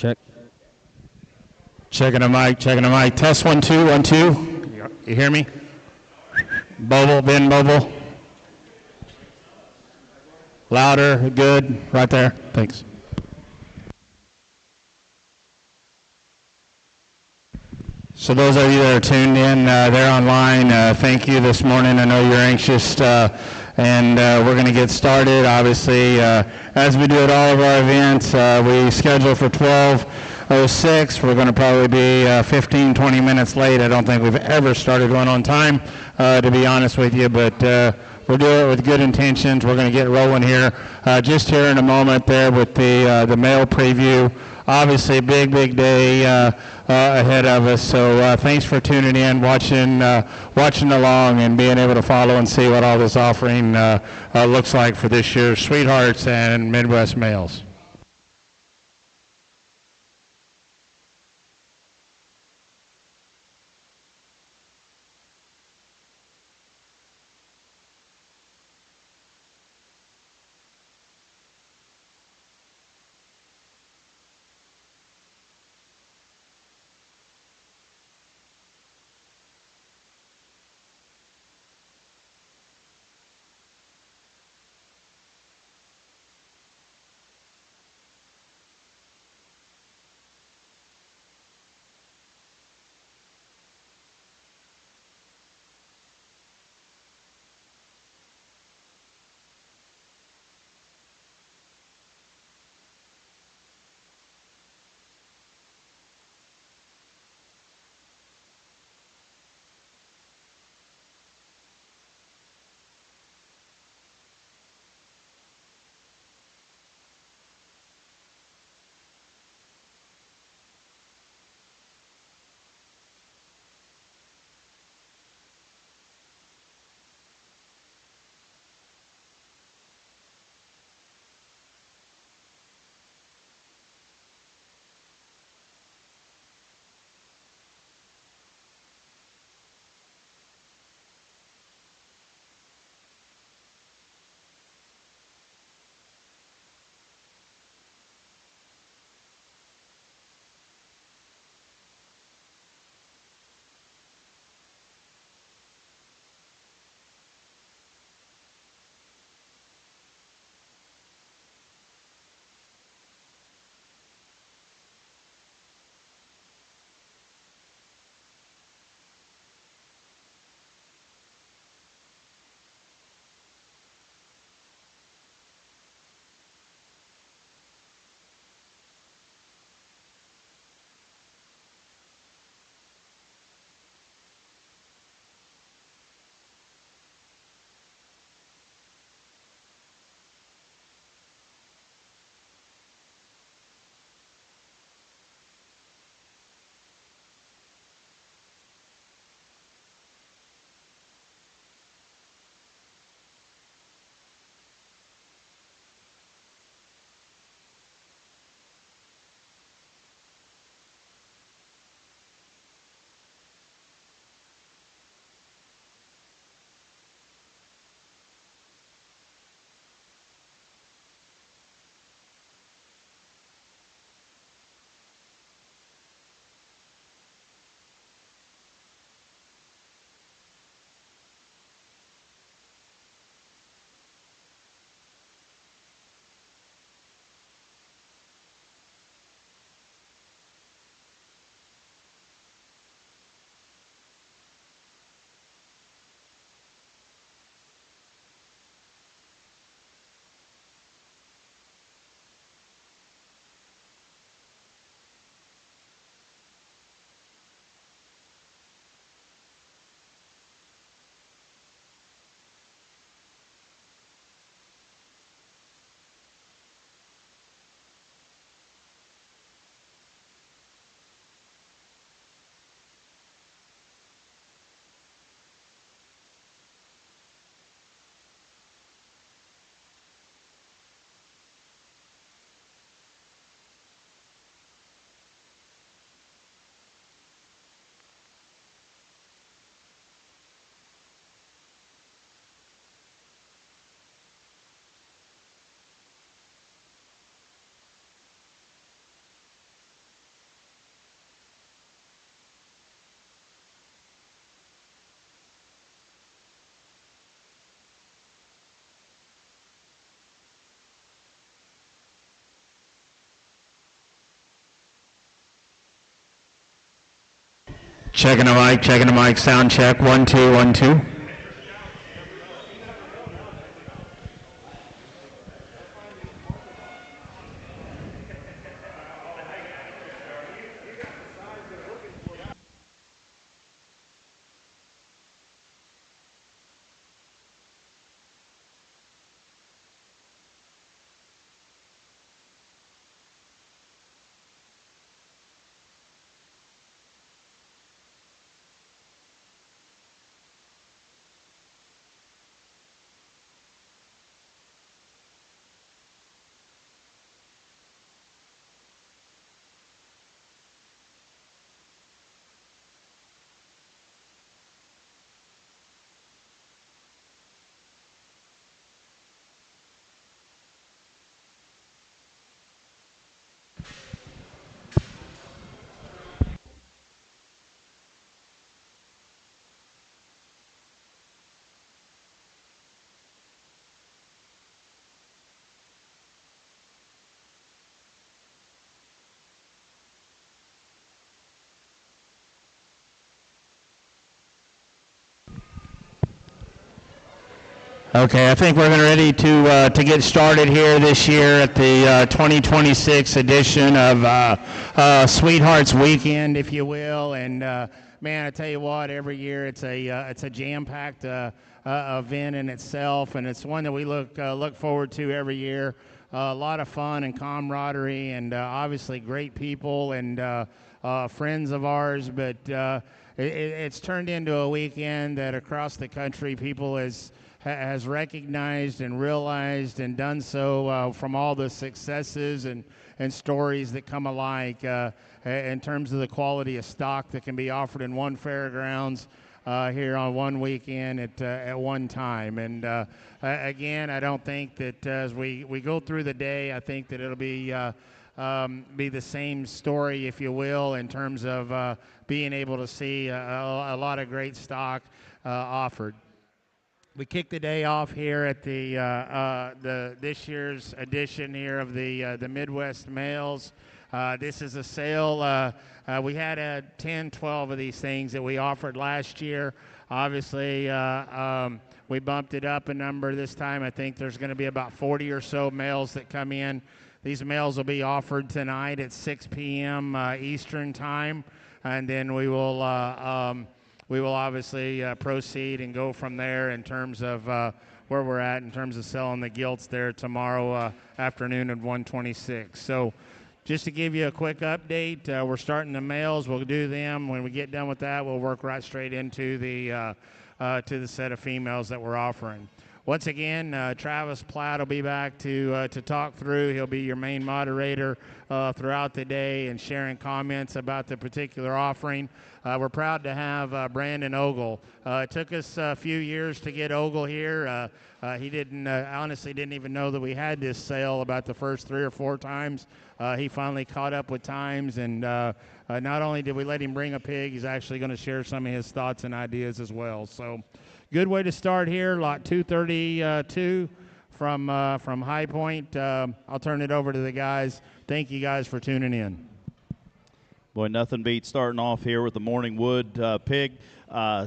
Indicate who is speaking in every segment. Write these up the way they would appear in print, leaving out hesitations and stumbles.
Speaker 1: Check. Checking a mic, checking a mic. Test 1 2 1 2. You hear me? Mobile, Ben mobile. Louder, good, right there. Thanks. So those of you that are tuned in there online, thank you this morning. I know you're anxious, and we're going to get started. Obviously, as we do at all of our events, we schedule for 12:06. We're going to probably be 15, 20 minutes late. I don't think we've ever started one on time, to be honest with you, but we'll do it with good intentions. We're going to get rolling here. Just here in a moment there with the mail preview. Obviously, a big day ahead of us. So thanks for tuning in, watching along, and being able to follow and see what all this offering looks like for this year's Sweethearts and Midwest Males. Checking the mic, sound check, 1 2 1 2. Okay, I think we're ready to get started here this year at the 2026 edition of Sweethearts Weekend, if you will. And man, I tell you what, every year it's a jam-packed event in itself, and it's one that we look forward to every year. A lot of fun and camaraderie, and obviously great people and friends of ours. But it's turned into a weekend that across the country people has recognized and realized and done so from all the successes and stories that come alike in terms of the quality of stock that can be offered in one fairgrounds here on one weekend at one time. And again, I don't think that as we go through the day, I think that it'll be the same story, if you will, in terms of being able to see a lot of great stock offered. We kick the day off here at the this year's edition here of the Midwest Males. This is a sale. We had 10, 12 of these things that we offered last year. Obviously, we bumped it up a number this time. I think there's going to be about 40 or so males that come in. These males will be offered tonight at 6 p.m. Eastern time, and then we will obviously proceed and go from there in terms of where we're at in terms of selling the gilts there tomorrow afternoon at 1:26. So just to give you a quick update, we're starting the males. We'll do them. When we get done with that, we'll work right straight into the set of females that we're offering. Once again, Travis Platt will be back to talk through. He'll be your main moderator throughout the day and sharing comments about the particular offering. We're proud to have Brandon Ogle. It took us a few years to get Ogle here. He honestly didn't even know that we had this sale about the first 3 or 4 times. He finally caught up with times, and not only did we let him bring a pig, he's actually going to share some of his thoughts and ideas as well. So good way to start here, lot 232 from High Point. I'll turn it over to the guys. Thank you guys for tuning in.
Speaker 2: Boy, nothing beats starting off here with the Morning Wood pig,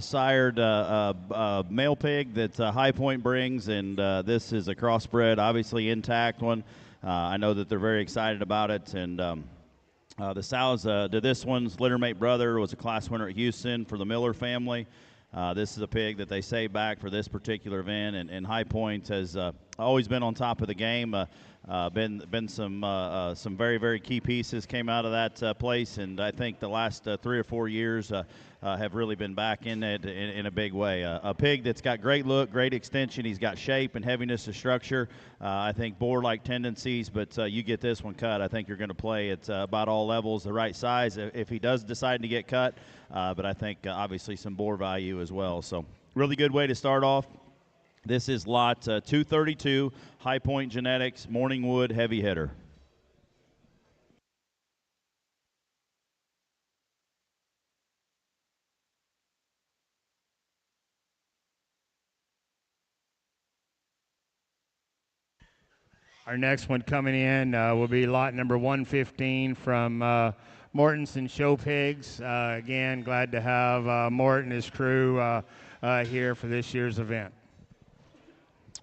Speaker 2: sired male pig that High Point brings, and this is a crossbred, obviously intact one. I know that they're very excited about it, and the sows to this one's littermate brother was a class winner at Houston for the Miller family. This is a pig that they saved back for this particular event, and High Point has always been on top of the game. Been some very, very key pieces came out of that place, and I think the last 3 or 4 years have really been back in it in a big way. A pig that's got great look, great extension. He's got shape and heaviness of structure. I think boar-like tendencies, but you get this one cut, I think you're going to play at about all levels, the right size if he does decide to get cut, but I think obviously some boar value as well. So really good way to start off. This is lot 232, High Point Genetics, Morning Wood heavy hitter.
Speaker 1: Our next one coming in will be lot number 115 from Mortensen Show Pigs. Again, glad to have Mort and his crew here for this year's event.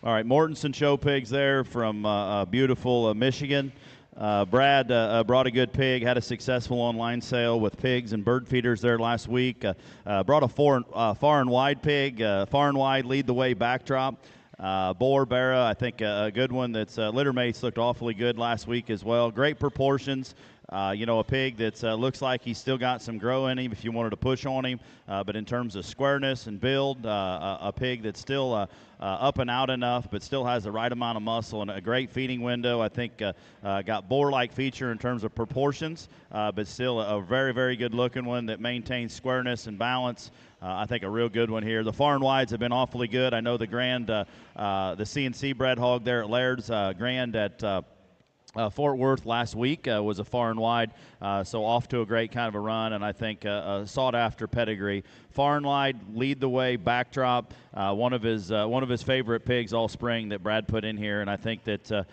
Speaker 2: All right, Mortensen Show Pigs there from beautiful Michigan. Brad brought a good pig, had a successful online sale with pigs and bird feeders there last week. Brought a far and wide pig, far and wide lead the way backdrop. Boar Barra, I think a good one that's litter mates looked awfully good last week as well. Great proportions. A pig that looks like he's still got some grow in him if you wanted to push on him. But in terms of squareness and build, a pig that's still up and out enough, but still has the right amount of muscle and a great feeding window. I think got boar-like feature in terms of proportions, but still a very, very good-looking one that maintains squareness and balance. I think a real good one here. The far and wides have been awfully good. I know the Grand, the CNC bred hog there at Laird's, Grand at Fort Worth last week was a far and wide, so off to a great kind of a run, and I think a sought-after pedigree. Far and wide, lead the way, backdrop. One of his favorite pigs all spring that Brad put in here, and I think that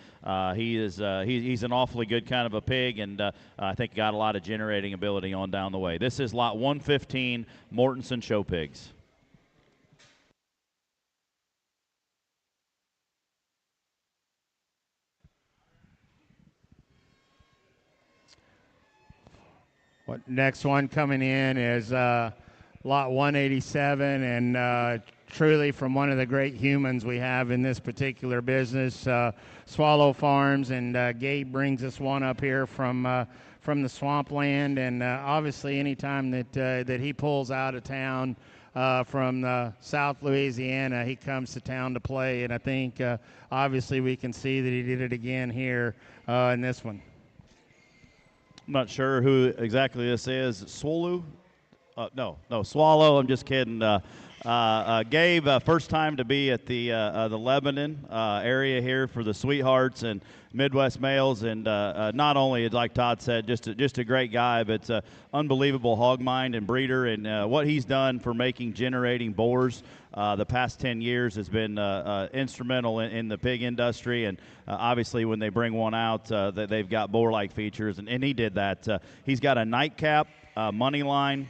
Speaker 2: he's an awfully good kind of a pig, and I think got a lot of generating ability on down the way. This is lot 115, Mortensen Show Pigs.
Speaker 1: Next one coming in is lot 187, and truly from one of the great humans we have in this particular business, Swallow Farms, and Gabe brings us one up here from the swampland, and obviously anytime that he pulls out of town from South Louisiana, he comes to town to play, and I think obviously we can see that he did it again here in this one.
Speaker 2: I'm not sure who exactly this is. Swallow? No, Swallow. I'm just kidding. Gabe, first time to be at the Lebanon area here for the Sweethearts and Midwest Males, and not only, like Todd said, just a great guy, but it's an unbelievable hog mind and breeder, and what he's done for generating boars the past 10 years has been instrumental in the pig industry, and obviously when they bring one out, they've got boar-like features, and he did that. He's got a nightcap, money line.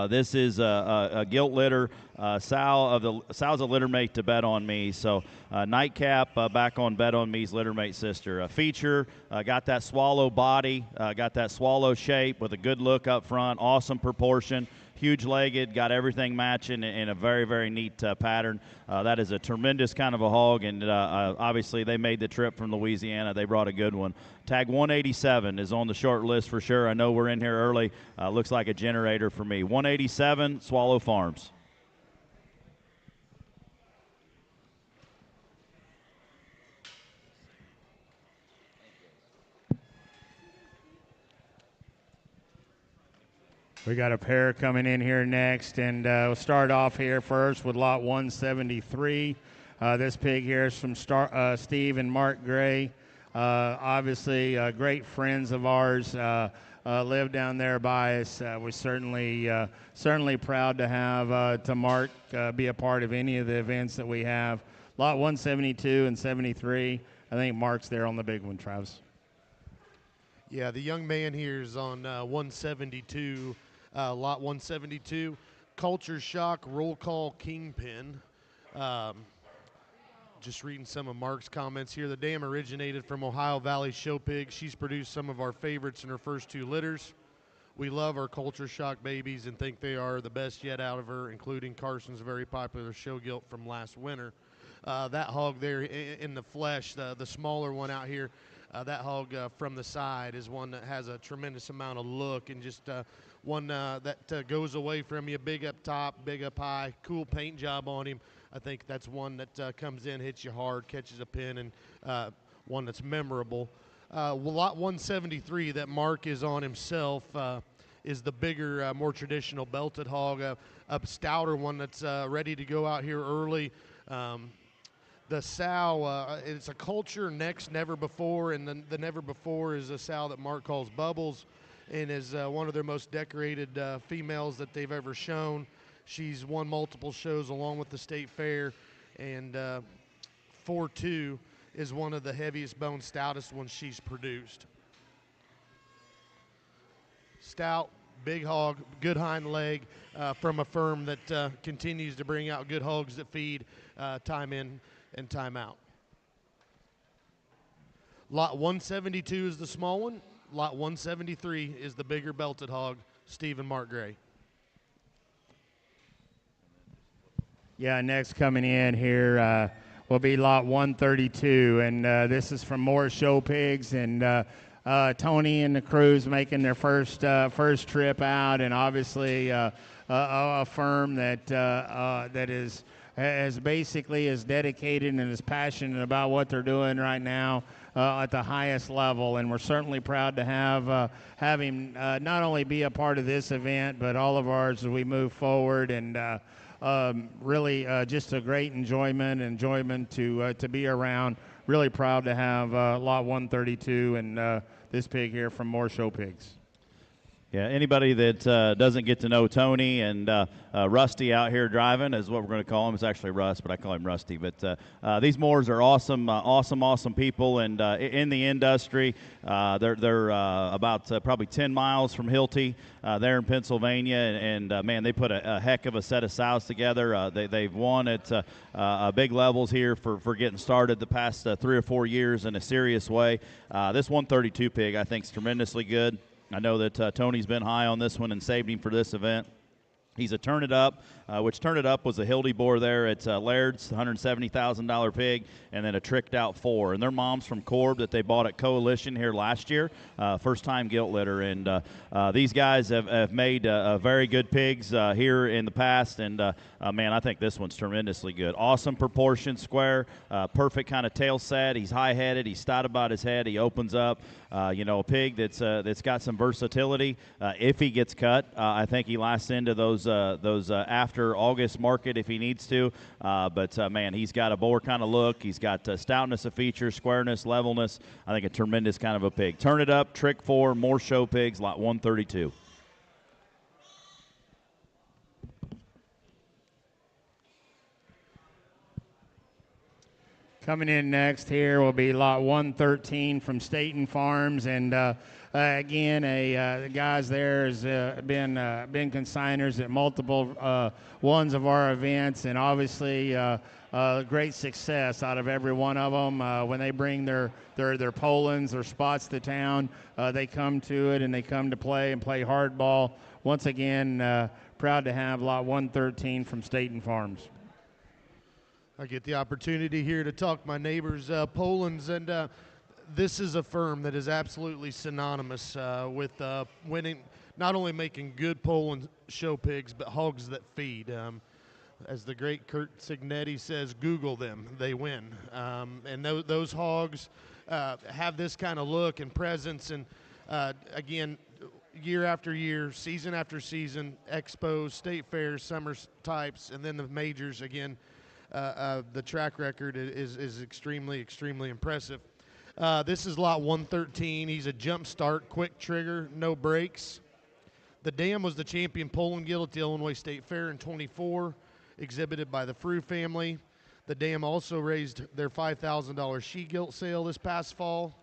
Speaker 2: This is a gilt litter. Sal's a litter mate to Bet On Me. So nightcap back on Bet On Me's litter mate sister. A feature, got that swallow body, got that swallow shape with a good look up front, awesome proportion. Huge-legged, got everything matching in a very, very neat pattern. That is a tremendous kind of a hog, and obviously they made the trip from Louisiana. They brought a good one. Tag 187 is on the short list for sure. I know we're in here early. Looks like a generator for me. 187, Swallow Farms.
Speaker 1: We got a pair coming in here next, and we'll start off here first with lot 173. This pig here is from Steve and Mark Gray. Obviously, great friends of ours, live down there by us. We're certainly proud to have to Mark be a part of any of the events that we have. Lot 172 and 73. I think Mark's there on the big one, Travis.
Speaker 3: Yeah, the young man here is on 172. Lot 172, Culture Shock Roll Call Kingpin. Just reading some of Mark's comments here. The dam originated from Ohio Valley Show Pig. She's produced some of our favorites in her first two litters. We love our Culture Shock babies and think they are the best yet out of her, including Carson's very popular show gilt from last winter. That hog there in the flesh, the smaller one out here, that hog from the side is one that has a tremendous amount of look and just one that goes away from you, big up top, big up high, cool paint job on him. I think that's one that comes in, hits you hard, catches a pin, and one that's memorable. Lot 173 that Mark is on himself is the bigger, more traditional belted hog, a stouter one that's ready to go out here early. The sow, it's a Culture Next Never Before, and the Never Before is a sow that Mark calls Bubbles and is one of their most decorated females that they've ever shown. She's won multiple shows along with the State Fair, and 4-2 is one of the heaviest bone, stoutest ones she's produced. stout, big hog, good hind leg from a firm that continues to bring out good hogs that feed time in and time out. Lot 172 is the small one. Lot 173 is the bigger belted hog, Steve and Mark Gray.
Speaker 1: Yeah, next coming in here will be lot 132, and this is from More Show Pigs, and Tony and the crew's making their first trip out, and obviously a firm that is basically as dedicated and as passionate about what they're doing right now at the highest level, and we're certainly proud to have him not only be a part of this event, but all of ours as we move forward, and really just a great enjoyment to be around. Really proud to have lot 132 and this pig here from More Show Pigs.
Speaker 2: Yeah, anybody that doesn't get to know Tony and Rusty out here driving is what we're going to call him. It's actually Russ, but I call him Rusty. But these Moors are awesome, awesome people, and in the industry, they're about probably 10 miles from Hilty there in Pennsylvania, and man, they put a heck of a set of sows together. They've won at big levels here for getting started the past 3 or 4 years in a serious way. This 132 pig, I think, is tremendously good. I know that Tony's been high on this one and saved him for this event. He's a Turn It Up, which Turn It Up was a Hildy boar there at Laird's, $170,000 pig, and then a Tricked Out 4. And their mom's from Corb that they bought at Coalition here last year, first-time gilt litter. And these guys have made very good pigs here in the past, and man, I think this one's tremendously good. Awesome proportion, square, perfect kind of tail set. He's high-headed. He's stout about his head. He opens up. A pig that's got some versatility. If he gets cut, I think he lasts into those after August market if he needs to. But man, he's got a boar kind of look. He's got stoutness of features, squareness, levelness. I think a tremendous kind of a pig. Turn It Up, Trick 4, More Show Pigs, lot 132.
Speaker 1: Coming in next here will be lot 113 from Staten Farms, and again, the guys there has been consigners at multiple ones of our events, and obviously great success out of every one of them. When they bring their Polands or spots to town, they come to it and they come to play and play hardball. Once again, proud to have lot 113 from Staten Farms.
Speaker 3: I get the opportunity here to talk my neighbors, Poland's, and this is a firm that is absolutely synonymous with winning, not only making good Poland show pigs, but hogs that feed. As the great Kurt Signetti says, Google them, they win. And those hogs have this kind of look and presence, and again, year after year, season after season, expos, state fairs, summer types, and then the majors again. The track record is extremely impressive. This is lot 113. He's a jump start, quick trigger, no brakes. The dam was the champion Poland gilt at the Illinois State Fair in 24, exhibited by the Frew family. The dam also raised their $5,000 she gilt sale this past fall.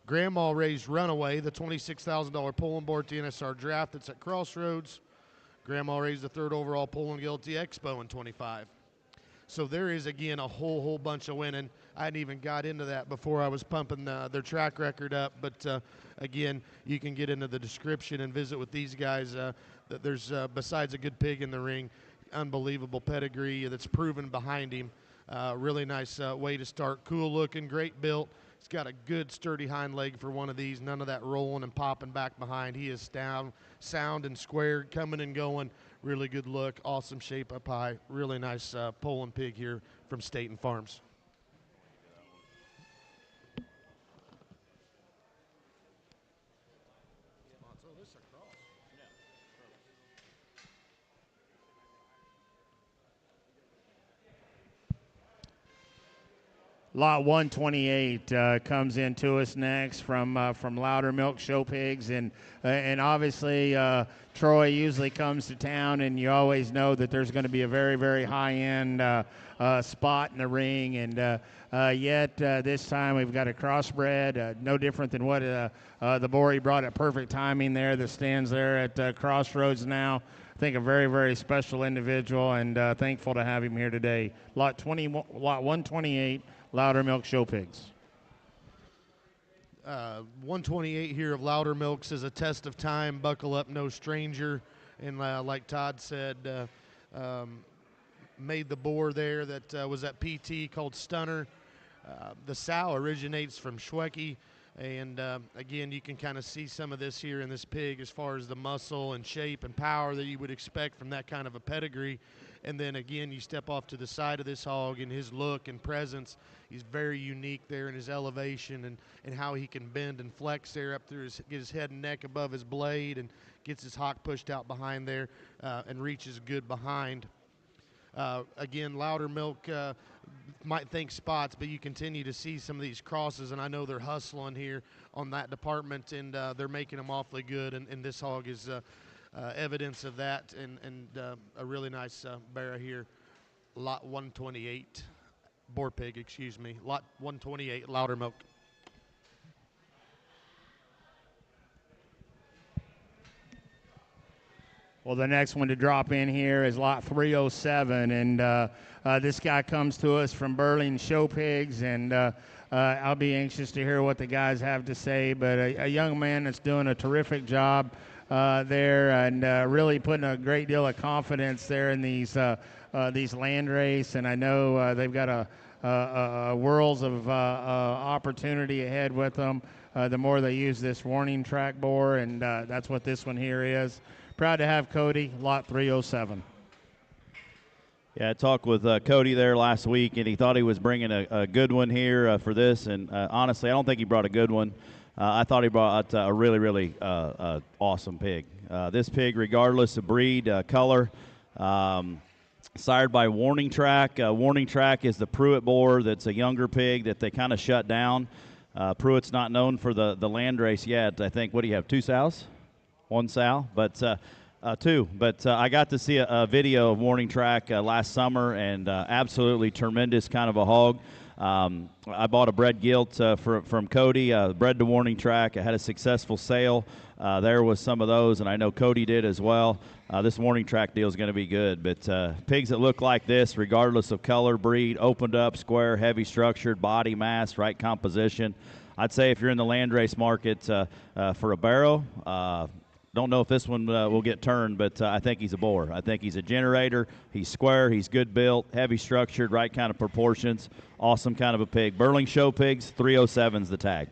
Speaker 3: Grandma raised Runaway, the $26,000 Poland boar at the NSR draft that's at Crossroads. Grandma raised the third overall Poland gilt at the Expo in 25. So there is, again, a whole bunch of winning. I hadn't even got into that before I was pumping their track record up. But, again, you can get into the description and visit with these guys. There's, besides a good pig in the ring, unbelievable pedigree that's proven behind him. Really nice way to start. Cool looking, great built. He's got a good, sturdy hind leg for one of these. None of that rolling and popping back behind. He is sound and squared, coming and going. Really good look, awesome shape up high. Really nice Poland pig here from Staten Farms.
Speaker 1: Lot 128 comes in to us next from Loudermilk Show Pigs, and obviously Troy usually comes to town, and you always know that there's going to be a very, very high-end spot in the ring, and yet this time we've got a crossbred, no different than what the boar he brought at perfect timing there that stands there at Crossroads now. I think a very, very special individual, and thankful to have him here today. Lot 128. Loudermilk Show Pigs.
Speaker 3: 128 here of Loudermilks is a test of time. Buckle up, no stranger. And like Todd said, made the boar there that was at PT called Stunner. The sow originates from Schwecke. And again, you can kind of see some of this here in this pig as far as the muscle and shape and power that you would expect from that kind of a pedigree. And then again, you step off to the side of this hog and his look and presence. He's very unique there in his elevation and how he can bend and flex there up through get his head and neck above his blade and gets his hock pushed out behind there and reaches good behind. Again, Loudermilk might think spots, but you continue to see some of these crosses, and I know they're hustling here on that department, and they're making them awfully good, and this hog is evidence of that, and a really nice barra here. Lot 128, boar pig, excuse me. Lot 128, Loudermilk.
Speaker 1: Well, the next one to drop in here is lot 307, and this guy comes to us from Burling Show Pigs, and I'll be anxious to hear what the guys have to say, but a young man that's doing a terrific job there and really putting a great deal of confidence there in these land race, and I know they've got a worlds of opportunity ahead with them the more they use this warning track boar, and that's what this one here is. Proud to have Cody, lot 307.
Speaker 2: Yeah, I talked with Cody there last week, and he thought he was bringing a good one here for this, and honestly, I don't think he brought a good one. I thought he brought a really, really awesome pig. This pig, regardless of breed, color, sired by Warning Track. Warning Track is the Pruitt boar that's a younger pig that they kind of shut down. Pruitt's not known for the land race yet. I think, what do you have, 2 sows? 1 sow, but 2. But I got to see a video of Warning Track last summer, and absolutely tremendous kind of a hog. I bought a bred gilt from Cody, bred to Warning Track. I had a successful sale. There was some of those, and I know Cody did as well. This Warning Track deal is going to be good. But pigs that look like this, regardless of color, breed, opened up, square, heavy structured, body mass, right composition. I'd say if you're in the land race market for a barrow, don't know if this one will get turned, but I think he's a boar. I think he's a generator. He's square. He's good built, heavy structured, right kind of proportions. Awesome kind of a pig. Burling Show Pigs, 307's the tag.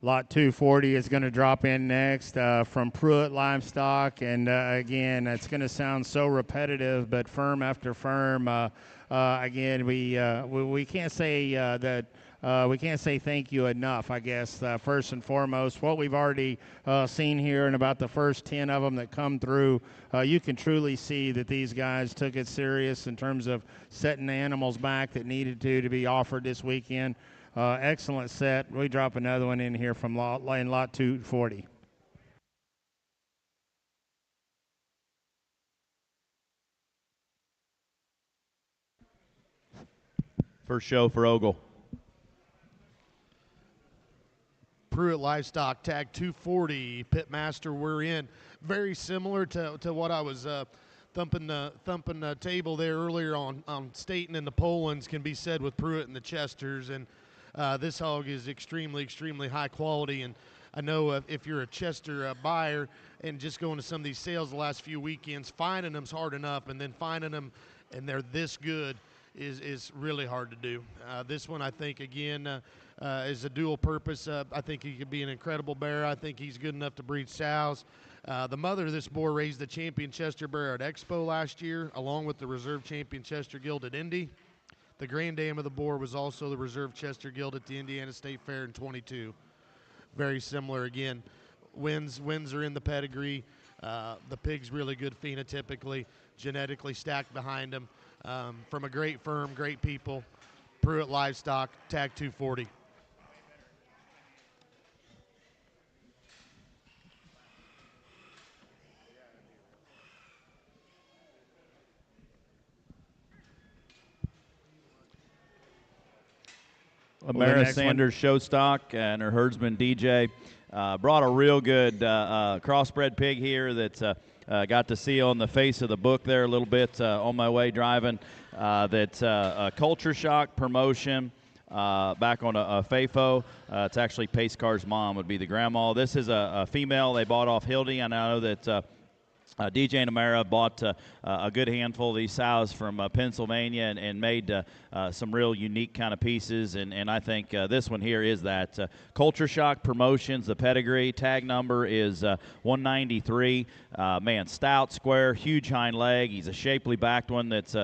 Speaker 1: Lot 240 is going to drop in next from Pruitt Livestock, and again, it's going to sound so repetitive, but firm after firm. Again, we can't say that we can't say thank you enough. I guess first and foremost, what we've already seen here, and about the first 10 of them that come through, you can truly see that these guys took it serious in terms of setting the animals back that needed to be offered this weekend. Excellent set. We drop another one in here from lot 240.
Speaker 2: First show for Ogle.
Speaker 3: Pruitt Livestock, tag 240, Pitmaster, we're in. Very similar to what I was thumping the table there earlier on Staten and the Polands can be said with Pruitt and the Chesters, and this hog is extremely, extremely high quality, and I know if you're a Chester buyer and just going to some of these sales the last few weekends, finding them's hard enough, and then finding them and they're this good is really hard to do. This one, I think, again, is a dual purpose. I think he could be an incredible bear. I think he's good enough to breed sows. The mother of this boar raised the champion Chester bear at Expo last year, along with the reserve champion Chester Guild at Indy. The grand dam of the boar was also the reserve Chester Guild at the Indiana State Fair in 22. Very similar again. wins are in the pedigree. The pig's really good phenotypically, genetically stacked behind him. From a great firm, great people. Pruitt Livestock, tag 240.
Speaker 2: Amara Sanders show stock and her herdsman DJ brought a real good crossbred pig here that got to see on the face of the book there a little bit on my way driving. That's a culture shock promotion back on a FAFO. It's actually Pace Car's mom would be the grandma. This is a female they bought off Hildy, and I know that DJ and Amara bought a good handful of these sows from Pennsylvania and made some real unique kind of pieces, and I think this one here is that. Culture Shock Promotions, the pedigree, tag number is 193. Man, stout, square, huge hind leg. He's a shapely backed one. That's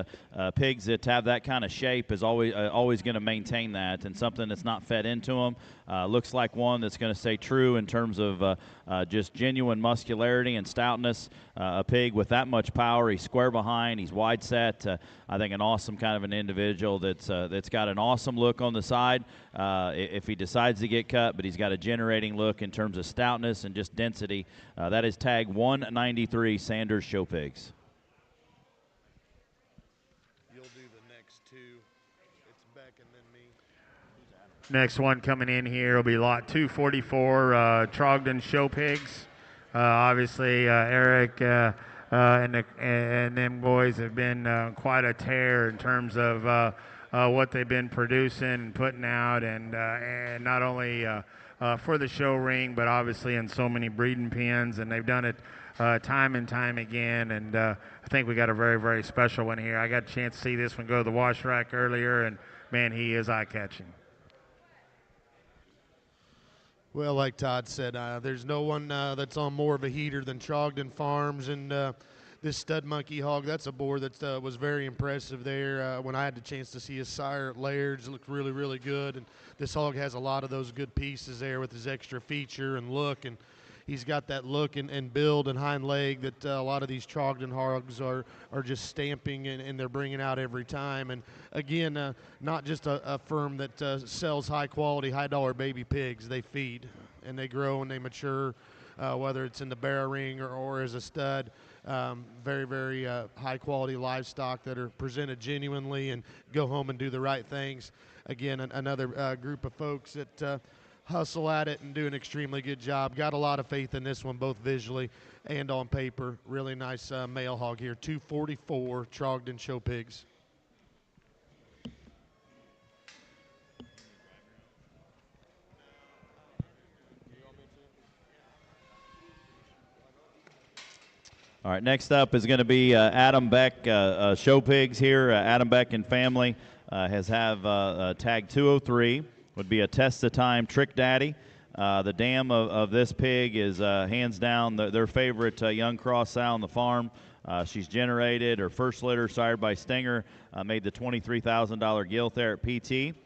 Speaker 2: pigs that have that kind of shape is always going to maintain that, and something that's not fed into them. Looks like one that's going to stay true in terms of just genuine muscularity and stoutness. A pig with that much power. He's square behind. He's wide set. I think an awesome kind of an individual that's got an awesome look on the side if he decides to get cut, but he's got a generating look in terms of stoutness and just density. That is tag 193 Sanders Show Pigs.
Speaker 3: You'll do the next two. It's Beck and then me.
Speaker 1: Next one coming in here will be lot 244, Trogdon Show Pigs. Obviously, Eric and them boys have been quite a tear in terms of what they've been producing and putting out, and not only for the show ring, but obviously in so many breeding pens, and they've done it time and time again. And I think we got a very, very special one here. I got a chance to see this one go to the wash rack earlier, and man, he is eye-catching.
Speaker 3: Well, like Todd said, there's no one that's on more of a heater than Trogdon Farms, and this stud monkey hog, that's a boar that was very impressive there. When I had the chance to see his sire at Laird's, it looked really, really good, and this hog has a lot of those good pieces there with his extra feature and look, and he's got that look and build and hind leg that a lot of these Trogdon hogs are just stamping and they're bringing out every time. And again, not just a firm that sells high-quality, high-dollar baby pigs. They feed and they grow and they mature, whether it's in the barrow ring or as a stud. Very, very high-quality livestock that are presented genuinely and go home and do the right things. Again, another group of folks that hustle at it and do an extremely good job. Got a lot of faith in this one, both visually and on paper. Really nice male hog here. 244 Trogdon Show Pigs.
Speaker 2: All right, next up is going to be Adam Beck, Show Pigs here. Adam Beck and family have tag 203. Would be a Test of Time Trick Daddy. The dam of this pig is hands down their favorite young cross sow on the farm. She's generated her first litter sired by Stinger, made the $23,000 gilt there at PT,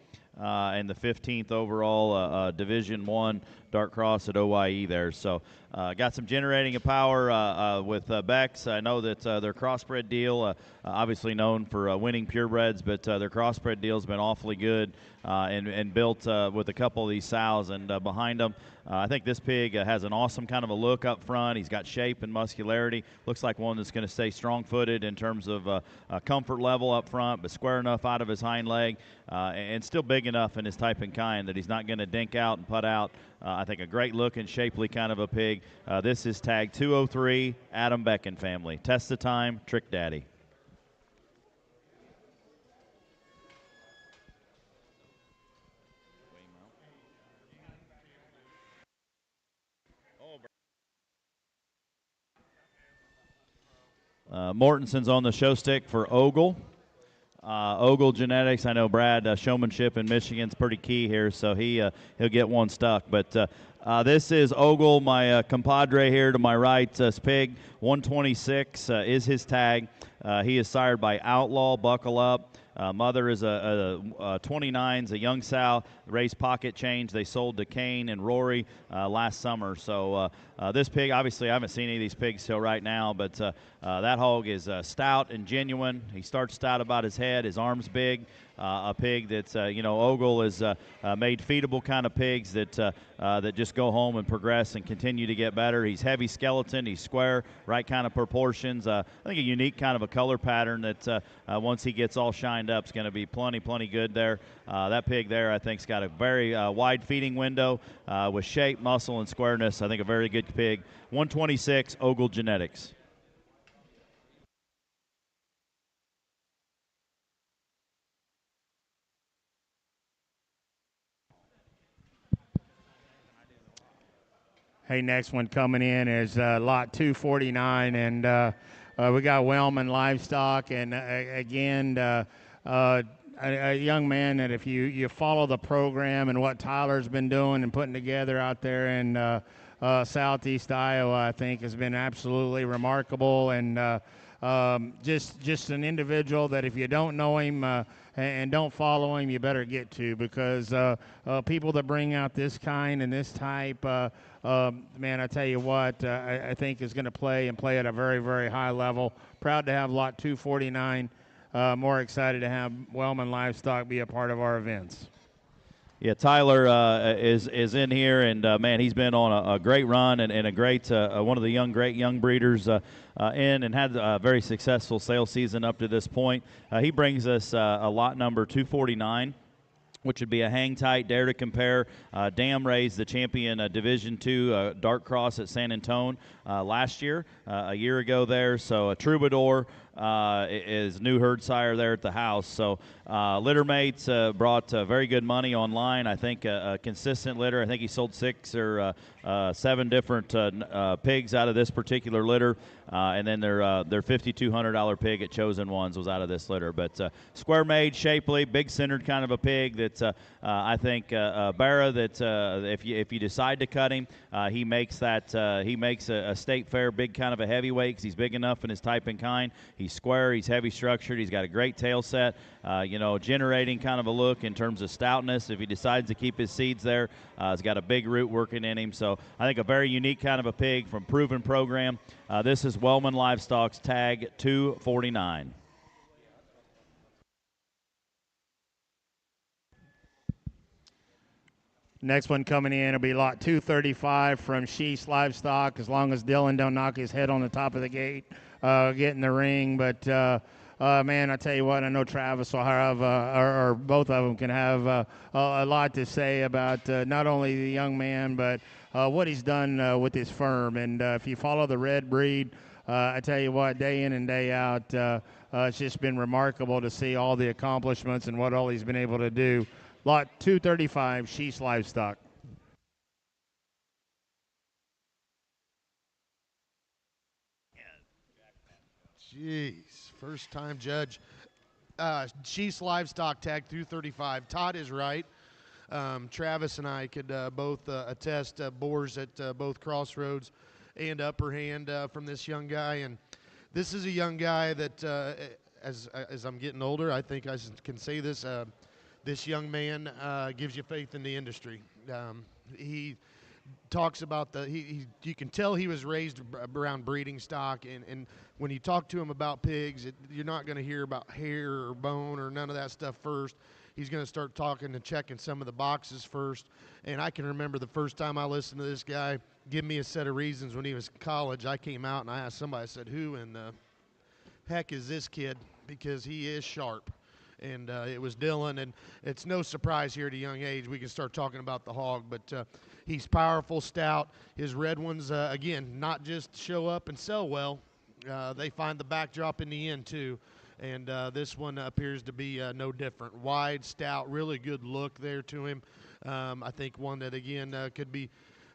Speaker 2: and the 15th overall Division I Dark Cross at OYE there. So got some generating of power with Beck's. I know that their crossbred deal, obviously known for winning purebreds, but their crossbred deal has been awfully good and built with a couple of these sows. And behind them, I think this pig has an awesome kind of a look up front. He's got shape and muscularity. Looks like one that's going to stay strong-footed in terms of comfort level up front, but square enough out of his hind leg and still big enough in his type and kind that he's not going to dink out and putt out. I think a great-looking, shapely kind of a pig. This is tag 203, Adam Beck and family. Test of Time, Trick Daddy. Mortenson's on the show stick for Ogle. Ogle Genetics, I know Brad, showmanship in Michigan's pretty key here, so he'll get one stuck. But This is Ogle, my compadre here to my right. Pig 126 is his tag. He is sired by Outlaw. Buckle up. Mother is a 29's, a young sow, raised pocket change. They sold to Kane and Rory last summer. So this pig, obviously, I haven't seen any of these pigs till right now, but that hog is stout and genuine. He starts stout about his head. His arm's big. A pig that's, Ogle is made feedable kind of pigs that just go home and progress and continue to get better. He's heavy skeleton. He's square, right kind of proportions. I think a unique kind of a color pattern that once he gets all shined up is going to be plenty good there. That pig there, I think, has got a very wide feeding window with shape, muscle, and squareness. I think a very good pig. 126, Ogle Genetics.
Speaker 1: Hey, next one coming in is lot 249, and we got Wellman Livestock, and again, a young man that if you follow the program and what Tyler's been doing and putting together out there in southeast Iowa, I think has been absolutely remarkable, and just an individual that if you don't know him and don't follow him, you better get to, because people that bring out this kind and this type, man, I tell you what, I think is going to play at a very, very high level. Proud to have lot 249. More excited to have Wellman Livestock be a part of our events.
Speaker 2: Yeah, Tyler is in here, and man, he's been on a great run and a great one of the great young breeders in, and had a very successful sales season up to this point. He brings us a lot number 249, which would be a hang tight, dare to compare. Dam raised the champion Division II Dark Cross at San Antone last year, a year ago there. So a Troubadour is new herd sire there at the house. So litter mates brought very good money online. I think a consistent litter. I think he sold 6 or 7 different pigs out of this particular litter. And then their $5,200 pig at Chosen Ones was out of this litter. But square made, shapely, big centered kind of a pig that I think Barra, that if you decide to cut him, he makes a state fair big kind of a heavyweight, because he's big enough in his type and kind. He's square, he's heavy structured, he's got a great tail set, generating kind of a look in terms of stoutness. If he decides to keep his seeds there, he's got a big root working in him. So I think a very unique kind of a pig from proven program. This is Wellman Livestock's tag 249.
Speaker 1: Next one coming in will be lot 235 from Sheese Livestock, as long as Dylan don't knock his head on the top of the gate, get in the ring. But, man, I tell you what, I know Travis will have, or both of them can have a lot to say about not only the young man, but what he's done with his firm. And if you follow the red breed, I tell you what, day in and day out, it's just been remarkable to see all the accomplishments and what all he's been able to do. Lot 235, Sheese Livestock.
Speaker 3: Jeez, first time judge. Sheese Livestock tag 235. Todd is right. Travis and I could both attest boars at both Crossroads and Upper Hand from this young guy. And this is a young guy that, as I'm getting older, I think I can say this. This young man gives you faith in the industry. He talks about you can tell he was raised around breeding stock, and when you talk to him about pigs, you're not going to hear about hair or bone or none of that stuff first. He's going to start talking and checking some of the boxes first. And I can remember the first time I listened to this guy give me a set of reasons when he was in college. I came out and I asked somebody, I said, who in the heck is this kid? Because he is sharp. And it was Dylan, and it's no surprise here at a young age we can start talking about the hog, but he's powerful, stout. His red ones, again, not just show up and sell well. They find the backdrop in the end, too. And this one appears to be no different. Wide, stout, really good look there to him. I think one that, again, could be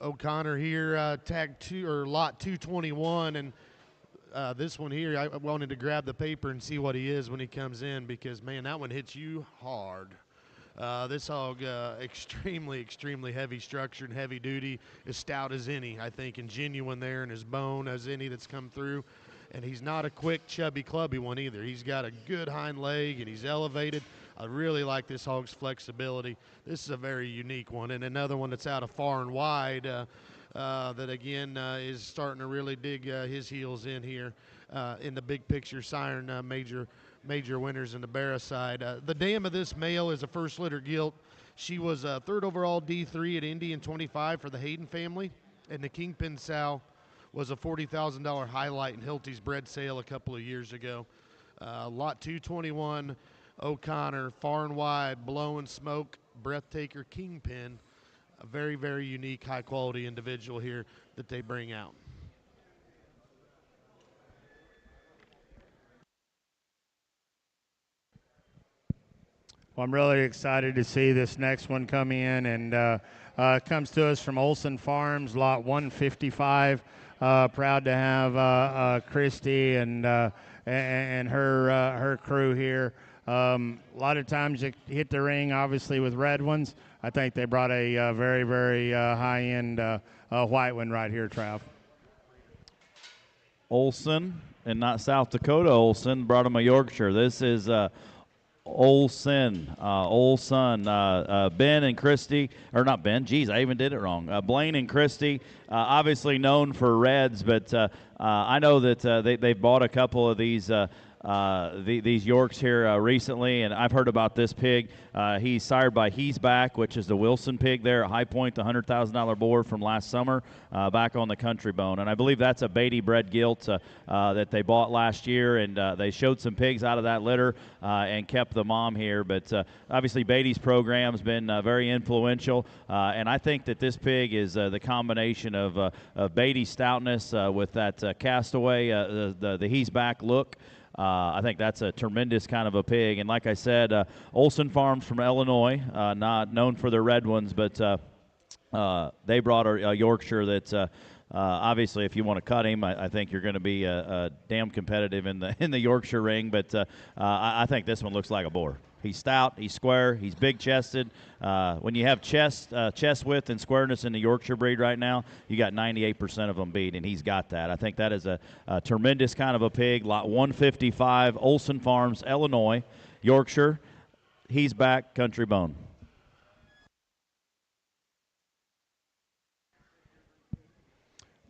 Speaker 3: O'Connor here, tag 2 or lot 221, and this one here, I wanted to grab the paper and see what he is when he comes in because, man, that one hits you hard. This hog, extremely, extremely heavy structured, heavy duty, as stout as any, I think, and genuine there in his bone as any that's come through. And he's not a quick, chubby, clubby one either. He's got a good hind leg, and he's elevated. I really like this hog's flexibility. This is a very unique one. And another one that's out of far and wide that, again, is starting to really dig his heels in here in the big picture siren major winners in the Barra side. The dam of this male is a first litter gilt. She was third overall D3 at Indy in 25 for the Hayden family, and the Kingpin sow was a $40,000 highlight in Hilty's bred sale a couple of years ago. Lot 221, O'Connor, far and wide, blowing smoke, breathtaker Kingpin. A very, very unique, high-quality individual here that they bring out.
Speaker 1: Well, I'm really excited to see this next one come in, and it comes to us from Olson Farms, lot 155. Proud to have Christy and her crew here. A lot of times you hit the ring, obviously, with red ones. I think they brought a very, very high-end white one right here, Trav.
Speaker 2: Olson, and not South Dakota Olson, brought him a Yorkshire. This is Olson, Ben and Christy, or not Ben, geez, I even did it wrong. Blaine and Christy, obviously known for reds, but I know that they bought a couple of these Yorks here recently, and I've heard about this pig. He's sired by He's Back, which is the Wilson pig there at High Point, the $100,000 boar from last summer, back on the Country Bone. And I believe that's a Beatty bred gilt that they bought last year, and they showed some pigs out of that litter and kept the mom here. But obviously Beatty's program's been very influential, and I think that this pig is the combination of Beatty's stoutness with that castaway, the He's Back look. I think that's a tremendous kind of a pig. And like I said, Olson Farms from Illinois, not known for their red ones, but they brought a Yorkshire that's obviously, if you want to cut him, I think you're going to be damn competitive in the Yorkshire ring. But I think this one looks like a boar. He's stout, he's square, he's big-chested. When you have chest width and squareness in the Yorkshire breed right now, you got 98% of them beat, and he's got that. I think that is a tremendous kind of a pig. Lot 155, Olson Farms, Illinois, Yorkshire. He's Back, Country Bone.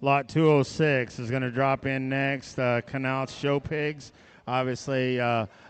Speaker 1: Lot 206 is going to drop in next. Canal Show Pigs. Obviously,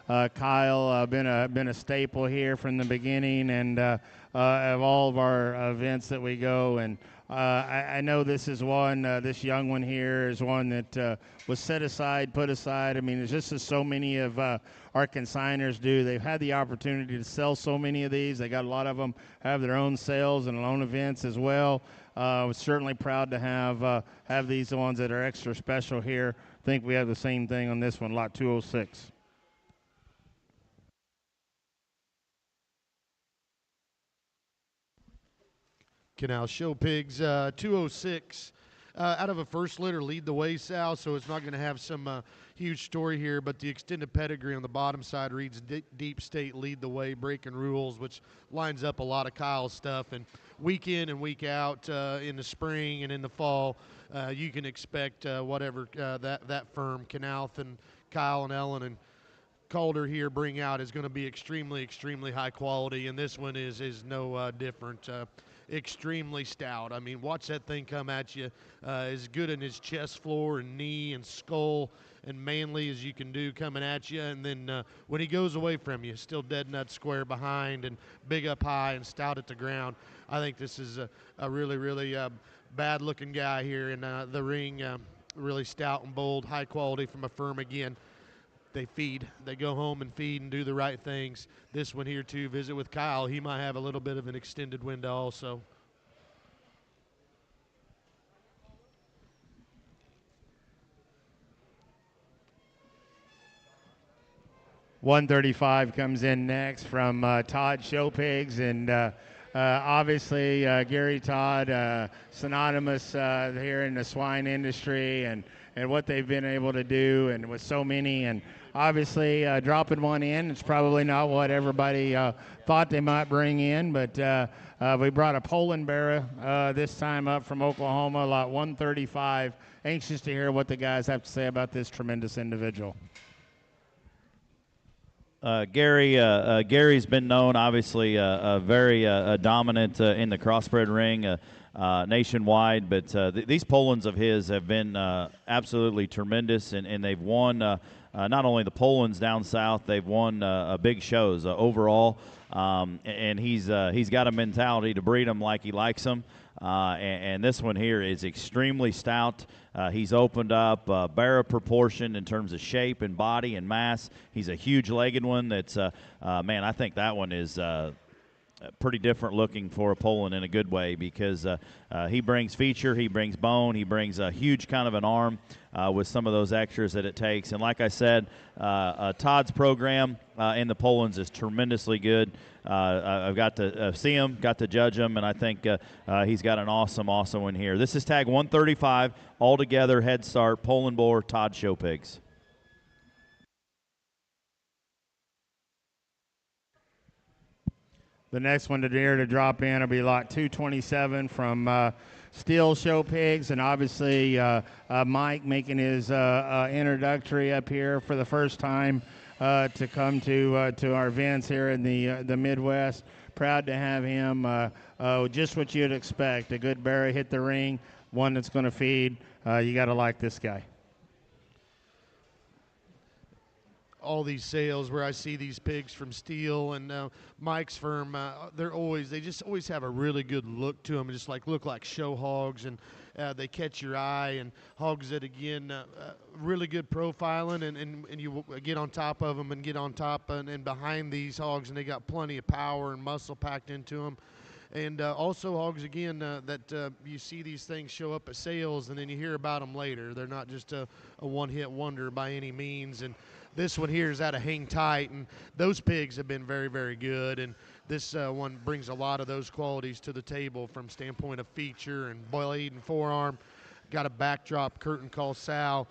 Speaker 1: Kyle been a staple here from the beginning, and of all of our events that we go. And I know this is one. This young one here is one that was set aside, put aside. I mean, it's just as so many of our consigners do. They've had the opportunity to sell so many of these. They got a lot of them have their own sales and own events as well. We're certainly proud to have these ones that are extra special here. I think we have the same thing on this one, lot 206.
Speaker 3: Canal Show Pigs, 206. Out of a first litter, lead the way, Sal, so it's not going to have some huge story here, but the extended pedigree on the bottom side reads Deep State, lead the way, breaking rules, which lines up a lot of Kyle's stuff. And week in and week out in the spring and in the fall, you can expect whatever that firm, Knauf and Kyle and Ellen and Calder here bring out is going to be extremely, extremely high quality, and this one is no different. Extremely stout. I mean, watch that thing come at you. As good in his chest floor and knee and skull and manly as you can do coming at you. And then when he goes away from you, still dead nut square behind and big up high and stout at the ground. I think this is a really, really bad-looking guy here in the ring. Really stout and bold, high quality from a firm again. They feed. They go home and feed and do the right things. This one here, too, visit with Kyle. He might have a little bit of an extended window also. $135 comes in next from Todd Show Pigs, and
Speaker 1: Obviously, Gary Todd, synonymous here in the swine industry, and what they've been able to do, and with so many, and obviously dropping one in. It's probably not what everybody thought they might bring in, but we brought a Poland Bear this time up from Oklahoma, lot 135. Anxious to hear what the guys have to say about this tremendous individual.
Speaker 2: Gary's been known, obviously, very dominant in the crossbred ring nationwide, but these Polands of his have been absolutely tremendous, and they've won not only the Polands down south, they've won big shows overall, and he's got a mentality to breed them like he likes them. And this one here is extremely stout. He's opened up bear proportion in terms of shape and body and mass. He's a huge-legged one that's, man, I think that one is pretty different looking for a Poland in a good way, because he brings feature, he brings bone, he brings a huge kind of an arm with some of those extras that it takes. And like I said, Todd's program in the Polands is tremendously good. I've got to see him, got to judge him, and I think he's got an awesome one here. This is tag 135, altogether head start, Poland Boar, Todd Show Pigs.
Speaker 1: The next one to drop in will be lot 227 from Steel Show Pigs, and obviously Mike making his introductory up here for the first time to come to our events here in the Midwest. Proud to have him. Just what you'd expect. A good bear hit the ring, one that's going to feed. You got to like this guy.
Speaker 3: All these sales where I see these pigs from Steel and Mike's firm, they just always have a really good look to them, just look like show hogs, and they catch your eye, and hogs that, again, really good profiling, and you get on top of them and get on top and behind these hogs, and they got plenty of power and muscle packed into them. And also hogs, again, that you see these things show up at sales, and then you hear about them later. They're not just a one-hit wonder by any means. And this one here is out of Hang Tight, and those pigs have been very, very good. And this one brings a lot of those qualities to the table from standpoint of feature and blade and forearm. Got a backdrop curtain called Sal.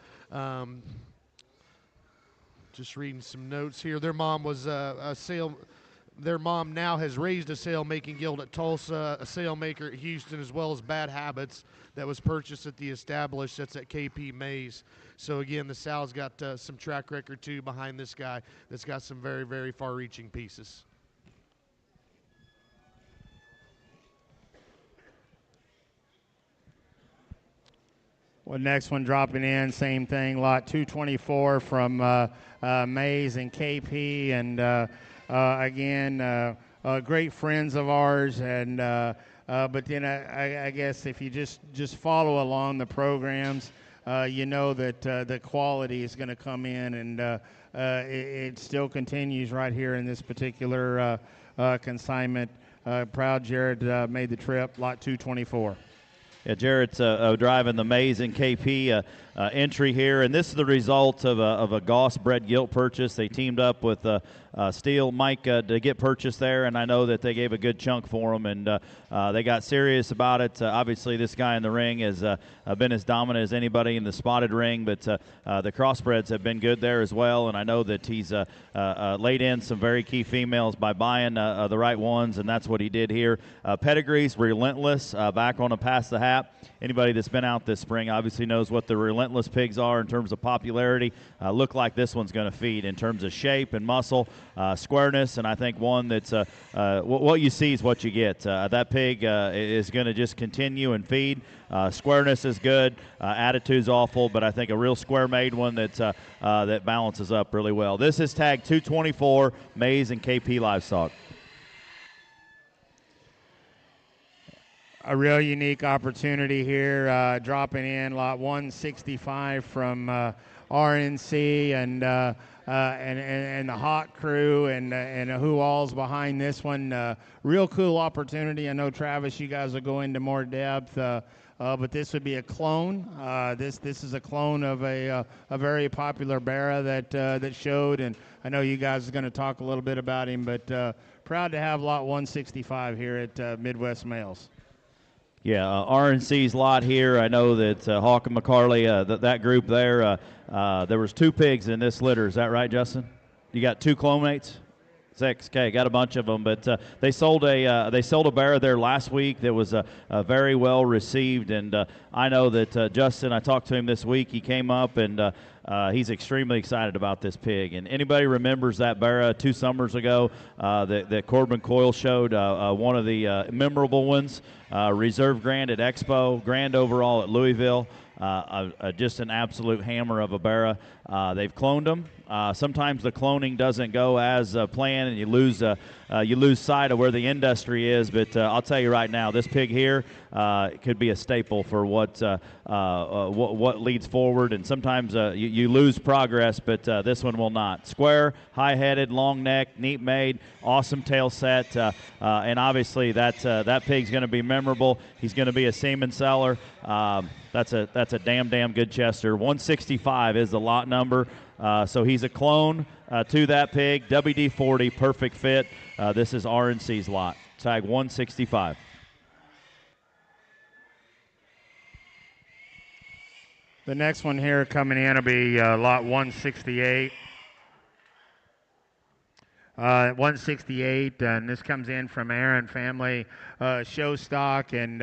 Speaker 3: Just reading some notes here. Their mom was a sale. Their mom now has raised a sail-making guild at Tulsa, a sailmaker at Houston, as well as Bad Habits that was purchased at the established. That's at KP Mays. So, again, the Sal's got some track record, too, behind this guy that's got some very, very far-reaching pieces.
Speaker 1: Well, next one dropping in, same thing, lot 224 from Mays and KP, and again, great friends of ours, and but then I guess if you just follow along the programs, you know that the quality is going to come in, and it still continues right here in this particular consignment. Proud Jared made the trip, lot 224.
Speaker 2: Yeah, Jarrett's driving the Mays and KP entry here, and this is the result of a Goss-bred gilt purchase. They teamed up with Steel Mike to get purchased there, and I know that they gave a good chunk for them, and they got serious about it. Obviously, this guy in the ring has been as dominant as anybody in the spotted ring, but the crossbreds have been good there as well, and I know that he's laid in some very key females by buying the right ones, and that's what he did here. Pedigree's relentless, back on a Pass the Hat. Anybody that's been out this spring obviously knows what the relentless pigs are in terms of popularity. Look like this one's going to feed in terms of shape and muscle, squareness, and I think one that's what you see is what you get. That pig is going to just continue and feed. Squareness is good, attitude's awful, but I think a real square-made one that balances up really well. This is tag 224, Mays and KP Livestock.
Speaker 1: A real unique opportunity here, dropping in lot 165 from RNC and the Hawk Crew and who all's behind this one. Real cool opportunity. I know, Travis, you guys will go into more depth. but this would be a clone. This is a clone of a very popular Barra that showed, and I know you guys are going to talk a little bit about him, but proud to have lot 165 here at Midwest Males.
Speaker 2: Yeah, RNC's lot here. I know that Hawk and McCarley, that group there, there was 2 pigs in this litter. Is that right, Justin? You got 2 clonates? 6. Okay, got a bunch of them, but they sold a Barra there last week that was very well received, and I know that Justin, I talked to him this week. He came up and he's extremely excited about this pig. And anybody remembers that Barra 2 summers ago that Corbin Coyle showed? One of the memorable ones, Reserve Grand at Expo, Grand overall at Louisville. Just an absolute hammer of a Barra. They've cloned them. Sometimes the cloning doesn't go as planned, and you lose sight of where the industry is. But I'll tell you right now, this pig here could be a staple for what leads forward. And sometimes you lose progress, but this one will not. Square, high-headed, long neck, neat made, awesome tail set, and obviously that pig's going to be memorable. He's going to be a semen seller. That's a damn good Chester. 165 is the lot number. So he's a clone to that pig. WD-40, perfect fit. This is RNC's lot. Tag 165.
Speaker 1: The next one here coming in will be lot 168. 168, and this comes in from Aaron Family Show Stock, and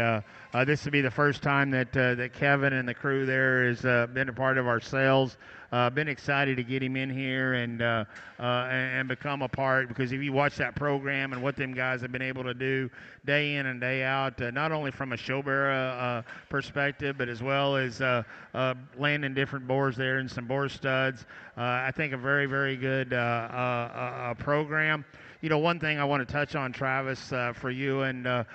Speaker 1: this will be the first time that Kevin and the crew there has been a part of our sales. Been excited to get him in here and become a part, because if you watch that program and what them guys have been able to do day in and day out, not only from a showbearer perspective, but as well as landing different boars there and some boar studs. I think a very, very good program. You know, one thing I want to touch on, Travis, for you and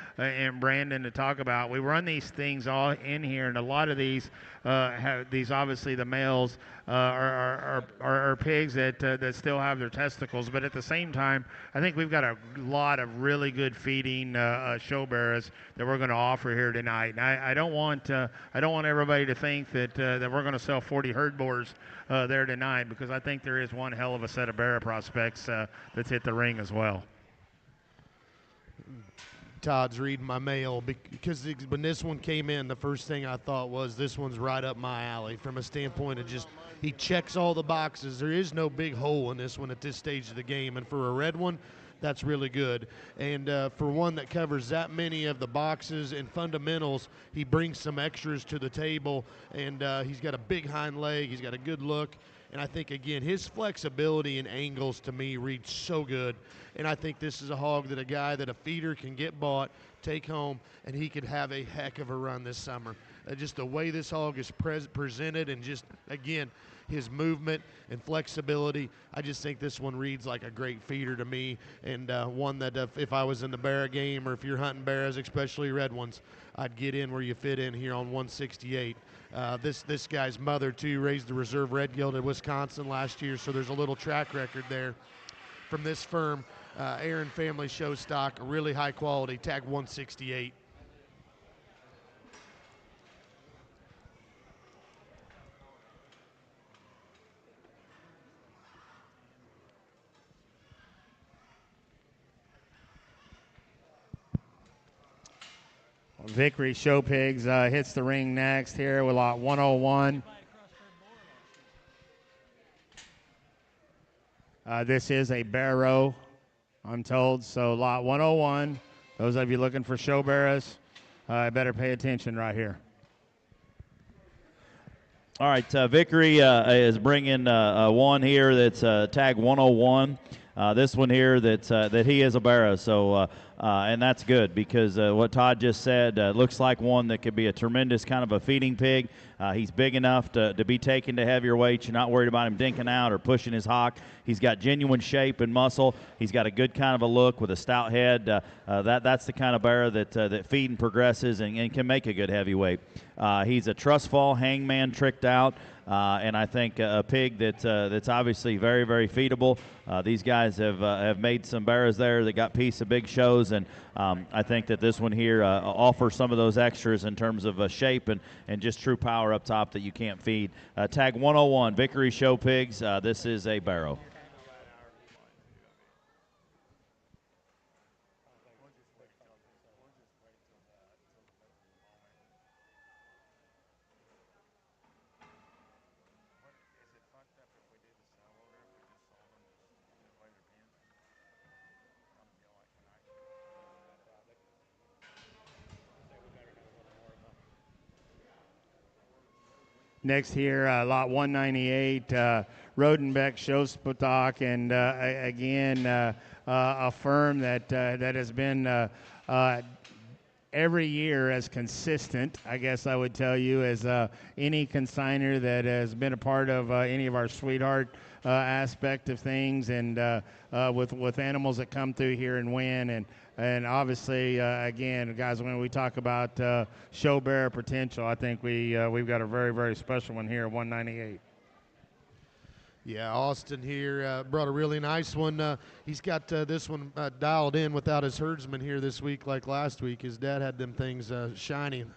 Speaker 1: Brandon to talk about, we run these things all in here, and a lot of these obviously the males are pigs that still have their testicles, but at the same time, I think we've got a lot of really good feeding show bearers that we're going to offer here tonight. And I don't want everybody to think that we're going to sell 40 herd boars there tonight, because I think there is one hell of a set of bearer prospects that's hit the ring as well.
Speaker 3: Todd's reading my mail, because when this one came in, the first thing I thought was this one's right up my alley from a standpoint of just he checks all the boxes. There is no big hole in this one at this stage of the game, and for a red one, that's really good. And for one that covers that many of the boxes and fundamentals, he brings some extras to the table, and he's got a big hind leg. He's got a good look. And I think, again, his flexibility and angles to me read so good. And I think this is a hog that a feeder can get bought, take home, and he could have a heck of a run this summer. Just the way this hog is presented, and just, again, his movement and flexibility, I just think this one reads like a great feeder to me, and one that if I was in the Barra game, or if you're hunting Barras, especially red ones, I'd get in where you fit in here on 168. This guy's mother, too, raised the reserve red gilt at Wisconsin last year, so there's a little track record there from this firm. Aaron Family Show Stock, really high quality, tag 168.
Speaker 1: Vickery Show Pigs hits the ring next here with lot 101. This is a barrow, I'm told, so lot 101. Those of you looking for show barrows, better pay attention right here.
Speaker 2: All right, Vickery is bringing one here that's tag 101. This one here that he is a barrow, so and that's good, because what Todd just said looks like one that could be a tremendous kind of a feeding pig. He's big enough to be taken to heavier weights. You're not worried about him dinking out or pushing his hock. He's got genuine shape and muscle. He's got a good kind of a look with a stout head. That's the kind of barrow that feed and progresses and can make a good heavyweight. He's a trust fall hangman tricked out. And I think a pig that's obviously very, very feedable. These guys have made some barrows there that got piece of big shows those, and I think that this one here offers some of those extras in terms of shape and just true power up top that you can't feed. Tag 101, Vickery Show Pigs. This is a barrow.
Speaker 1: Next here, lot 198, Rodenbeck Showspotok, and again, a firm that has been every year as consistent, I guess I would tell you, as any consigner that has been a part of any of our Sweetheart aspect of things, and with animals that come through here and win, and obviously, again, guys, when we talk about show bearer potential, I think we've got a very, very special one here at 198.
Speaker 3: Yeah, Austin here brought a really nice one. He's got this one dialed in without his herdsman here this week like last week. His dad had them things shining.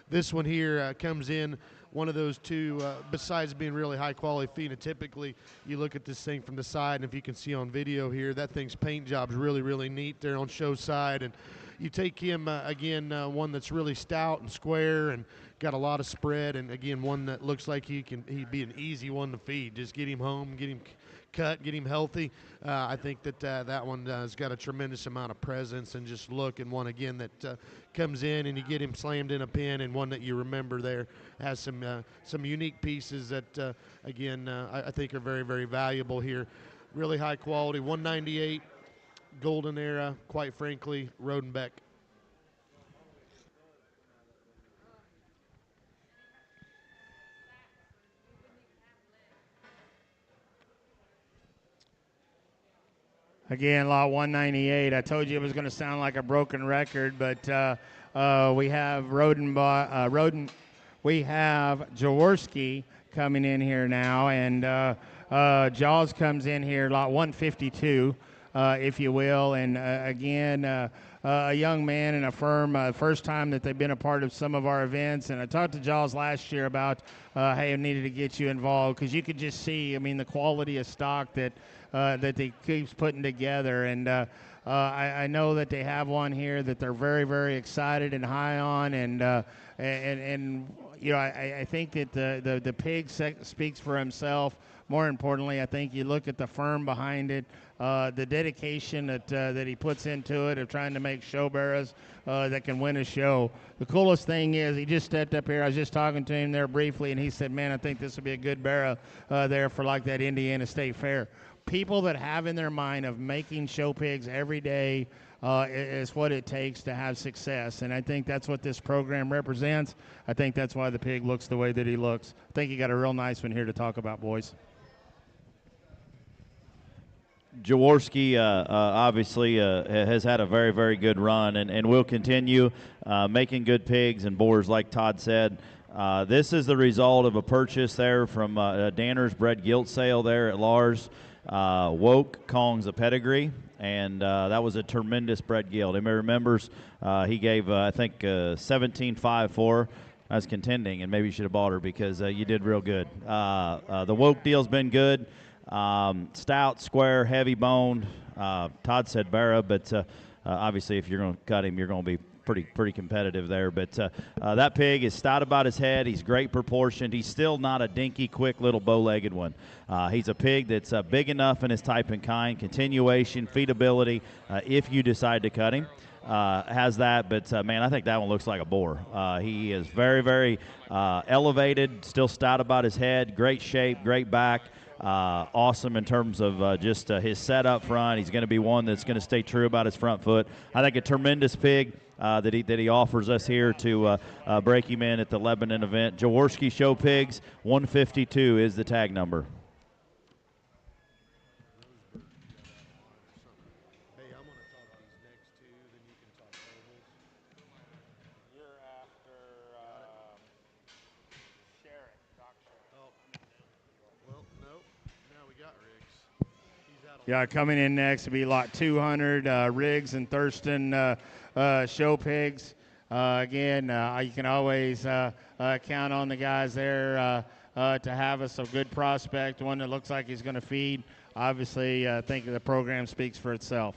Speaker 3: This one here comes in one of those two, besides being really high-quality phenotypically, you look at this thing from the side, and if you can see on video here, that thing's paint job's really, really neat there on show side. And you take him, again, one that's really stout and square and got a lot of spread, and, again, one that looks like he'd be an easy one to feed. Just get him home, get him cut, get him healthy. I think that one has got a tremendous amount of presence and just look, and one, again, that comes in and you get him slammed in a pen, and one that you remember there has some unique pieces that, again, I think are very, very valuable here. Really high quality, 198, golden era, quite frankly, Rodenbeck.
Speaker 1: Again, lot 198. I told you it was going to sound like a broken record, but we have we have Jaworski coming in here now, and Jaws comes in here, lot 152, if you will, and again, a young man and a firm, first time that they've been a part of some of our events, and I talked to Jaws last year about, hey, I needed to get you involved, because you could just see, I mean, the quality of stock that they keeps putting together, and I know that they have one here that they're very, very excited and high on, and you know, I think that the pig speaks for himself. More importantly, I think you look at the firm behind it, the dedication that he puts into it of trying to make show bearers that can win a show. The coolest thing is he just stepped up here. I was just talking to him there briefly, and he said, man, I think this would be a good bearer there for like that Indiana State Fair. People that have in their mind of making show pigs every day is what it takes to have success, and I think that's what this program represents. I think that's why the pig looks the way that he looks. I think you got a real nice one here to talk about, boys.
Speaker 2: Jaworski obviously has had a very, very good run and will continue making good pigs and boars, like Todd said. This is the result of a purchase there from Danner's Bred Gilt Sale there at Lars. Woke Kong's a pedigree, and that was a tremendous bred gilt. Everybody remembers he gave, I think, 17.5 for. I was contending, and maybe you should have bought her because you did real good. The Woke deal's been good. Stout, square, heavy boned. Todd said Barra, but obviously if you're going to cut him, you're going to be pretty competitive there. But that pig is stout about his head. He's great proportioned. He's still not a dinky, quick little bow-legged one. He's a pig that's big enough in his type and kind, continuation, feedability, if you decide to cut him. Has that, but man, I think that one looks like a boar. He is very, very elevated, still stout about his head, great shape, great back. Awesome in terms of just his set up front. He's going to be one that's going to stay true about his front foot. I think a tremendous pig that he offers us here to break him in at the Lebanon event. Jaworski Show Pigs, 152 is the tag number.
Speaker 1: Yeah, coming in next will be lot 200, Riggs and Thurston show pigs. Again, you can always count on the guys there to have us a good prospect, one that looks like he's going to feed. Obviously, I think the program speaks for itself.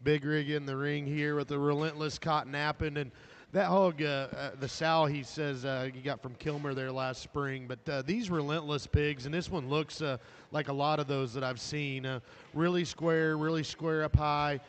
Speaker 3: Big rig in the ring here with the relentless Cotton Appin, and that hog, the sow, he says he got from Kilmer there last spring. But these relentless pigs, and this one looks like a lot of those that I've seen. Really square up high,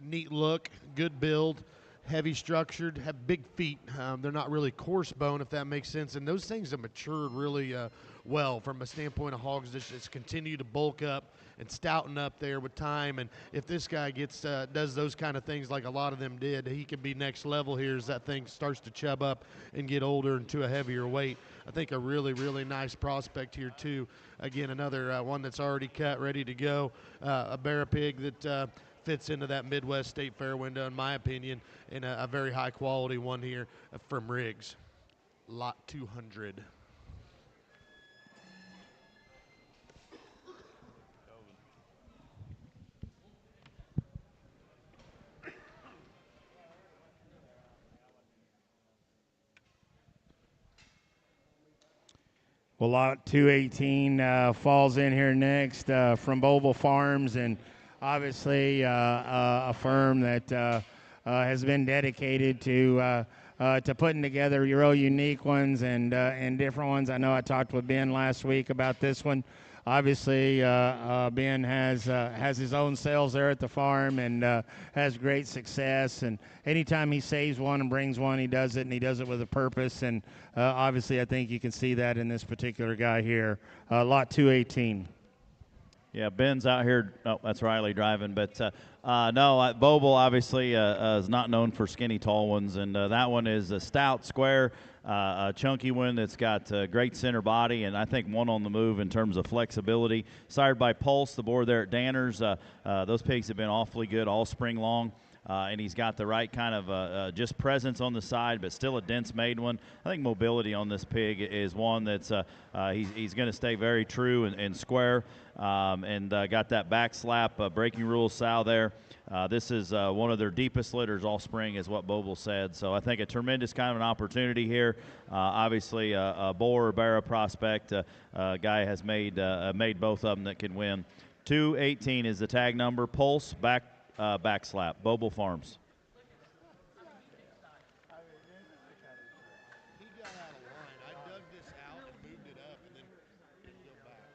Speaker 3: neat look, good build, heavy structured, have big feet. They're not really coarse bone, if that makes sense. And those things have matured really well from a standpoint of hogs that just continue to bulk up and stouten up there with time. And if this guy does those kind of things like a lot of them did, he could be next level here as that thing starts to chub up and get older and to a heavier weight. I think a really, really nice prospect here too. Again, another one that's already cut, ready to go. A Barra pig that fits into that Midwest State Fair window, in my opinion, and a very high quality one here from Riggs. Lot 200.
Speaker 1: Well, lot 218 falls in here next from Boble Farms, and obviously a firm that has been dedicated to putting together real unique ones and different ones. I know I talked with Ben last week about this one. Obviously, Ben has his own sales there at the farm and has great success. And anytime he saves one and brings one, he does it, and he does it with a purpose. And obviously, I think you can see that in this particular guy here, lot 218.
Speaker 2: Yeah, Ben's out here. Oh, that's Riley driving. But no, Boble obviously is not known for skinny, tall ones. And that one is a stout, square, a chunky one that's got great center body, and I think one on the move in terms of flexibility. Sired by Pulse, the board there at Danner's. Those pigs have been awfully good all spring long. And he's got the right kind of just presence on the side, but still a dense made one. I think mobility on this pig is one that's he's going to stay very true and square, and got that back slap breaking rules sow there. This is one of their deepest litters all spring, is what Boble said. So I think a tremendous kind of an opportunity here. Obviously, a Boer or Barra prospect, guy has made both of them that can win. 218 is the tag number. Pulse back slap. Boble Farms.
Speaker 3: He got out of line. I dug this out and moved it up, and then didn't go back.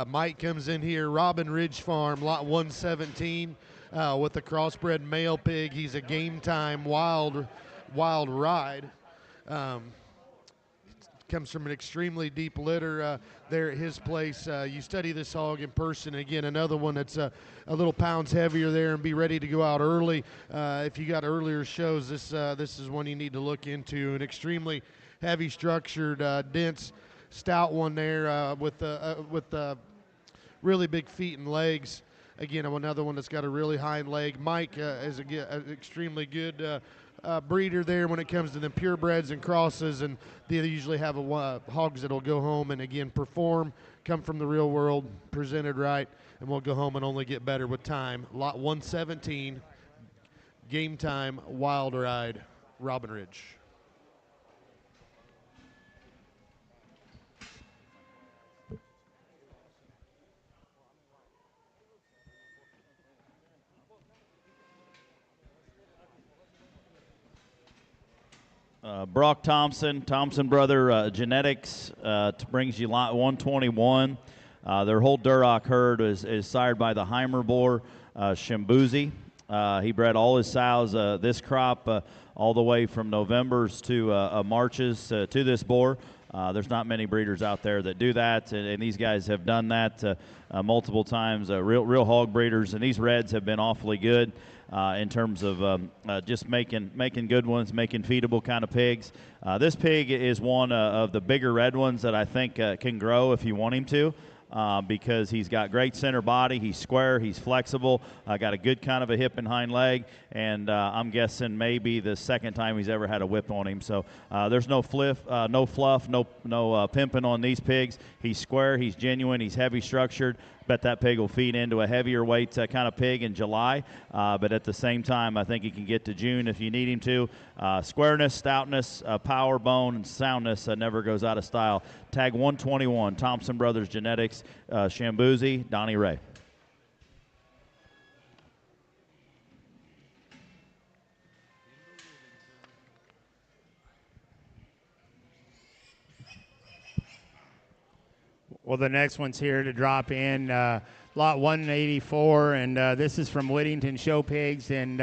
Speaker 3: Mike comes in here, Robin Ridge Farm, lot 117, with the crossbred male pig. He's a game time wild ride. Comes from an extremely deep litter there at his place. You study this hog in person. Again, another one that's a little pounds heavier there and be ready to go out early. If you got earlier shows, this is one you need to look into. An extremely heavy structured, dense, stout one there with really big feet and legs. Again, another one that's got a really hind leg. Mike is an extremely good breeder there when it comes to the purebreds and crosses, and they usually have hogs that'll go home and again perform, come from the real world, presented right, and we'll go home and only get better with time. Lot 117, game time wild ride, Robin Ridge.
Speaker 2: Brock Thompson brother genetics brings you lot 121. Their whole Duroc herd is sired by the Heimer boar Shimbuzi. He bred all his sows this crop all the way from Novembers to Marches to this boar. There's not many breeders out there that do that, and these guys have done that multiple times. Real hog breeders, and these reds have been awfully good in terms of just making good ones, making feedable kind of pigs. This pig is one of the bigger red ones that I think can grow if you want him to. because he's got great center body. He's square. He's flexible. Got a good kind of a hip and hind leg, and I'm guessing maybe the second time he's ever had a whip on him. So there's no fluff, no pimping on these pigs. He's square. He's genuine. He's heavy structured. Bet that pig will feed into a heavier weight kind of pig in July, but at the same time, I think he can get to June if you need him to. Squareness, stoutness, power, bone, and soundness never goes out of style. Tag 121, Thompson Brothers Genetics, Shambuzi, Donnie Ray.
Speaker 1: Well, the next one's here to drop in, lot 184, and this is from Whittington Show Pigs, and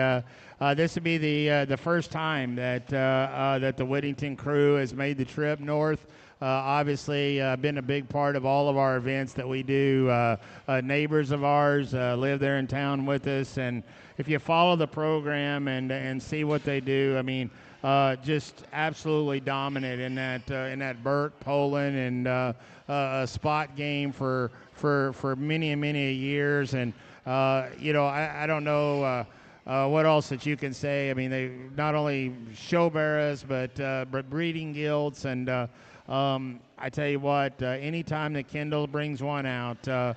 Speaker 1: this would be the first time that that the Whittington crew has made the trip north. Obviously, been a big part of all of our events that we do. Neighbors of ours live there in town with us, and if you follow the program and see what they do, I mean, just absolutely dominant in that Burke, Poland, and a spot game for many years. And you know, I don't know what else that you can say. I mean, they not only show bearers but breeding guilds, and I tell you what, anytime that Kendall brings one out,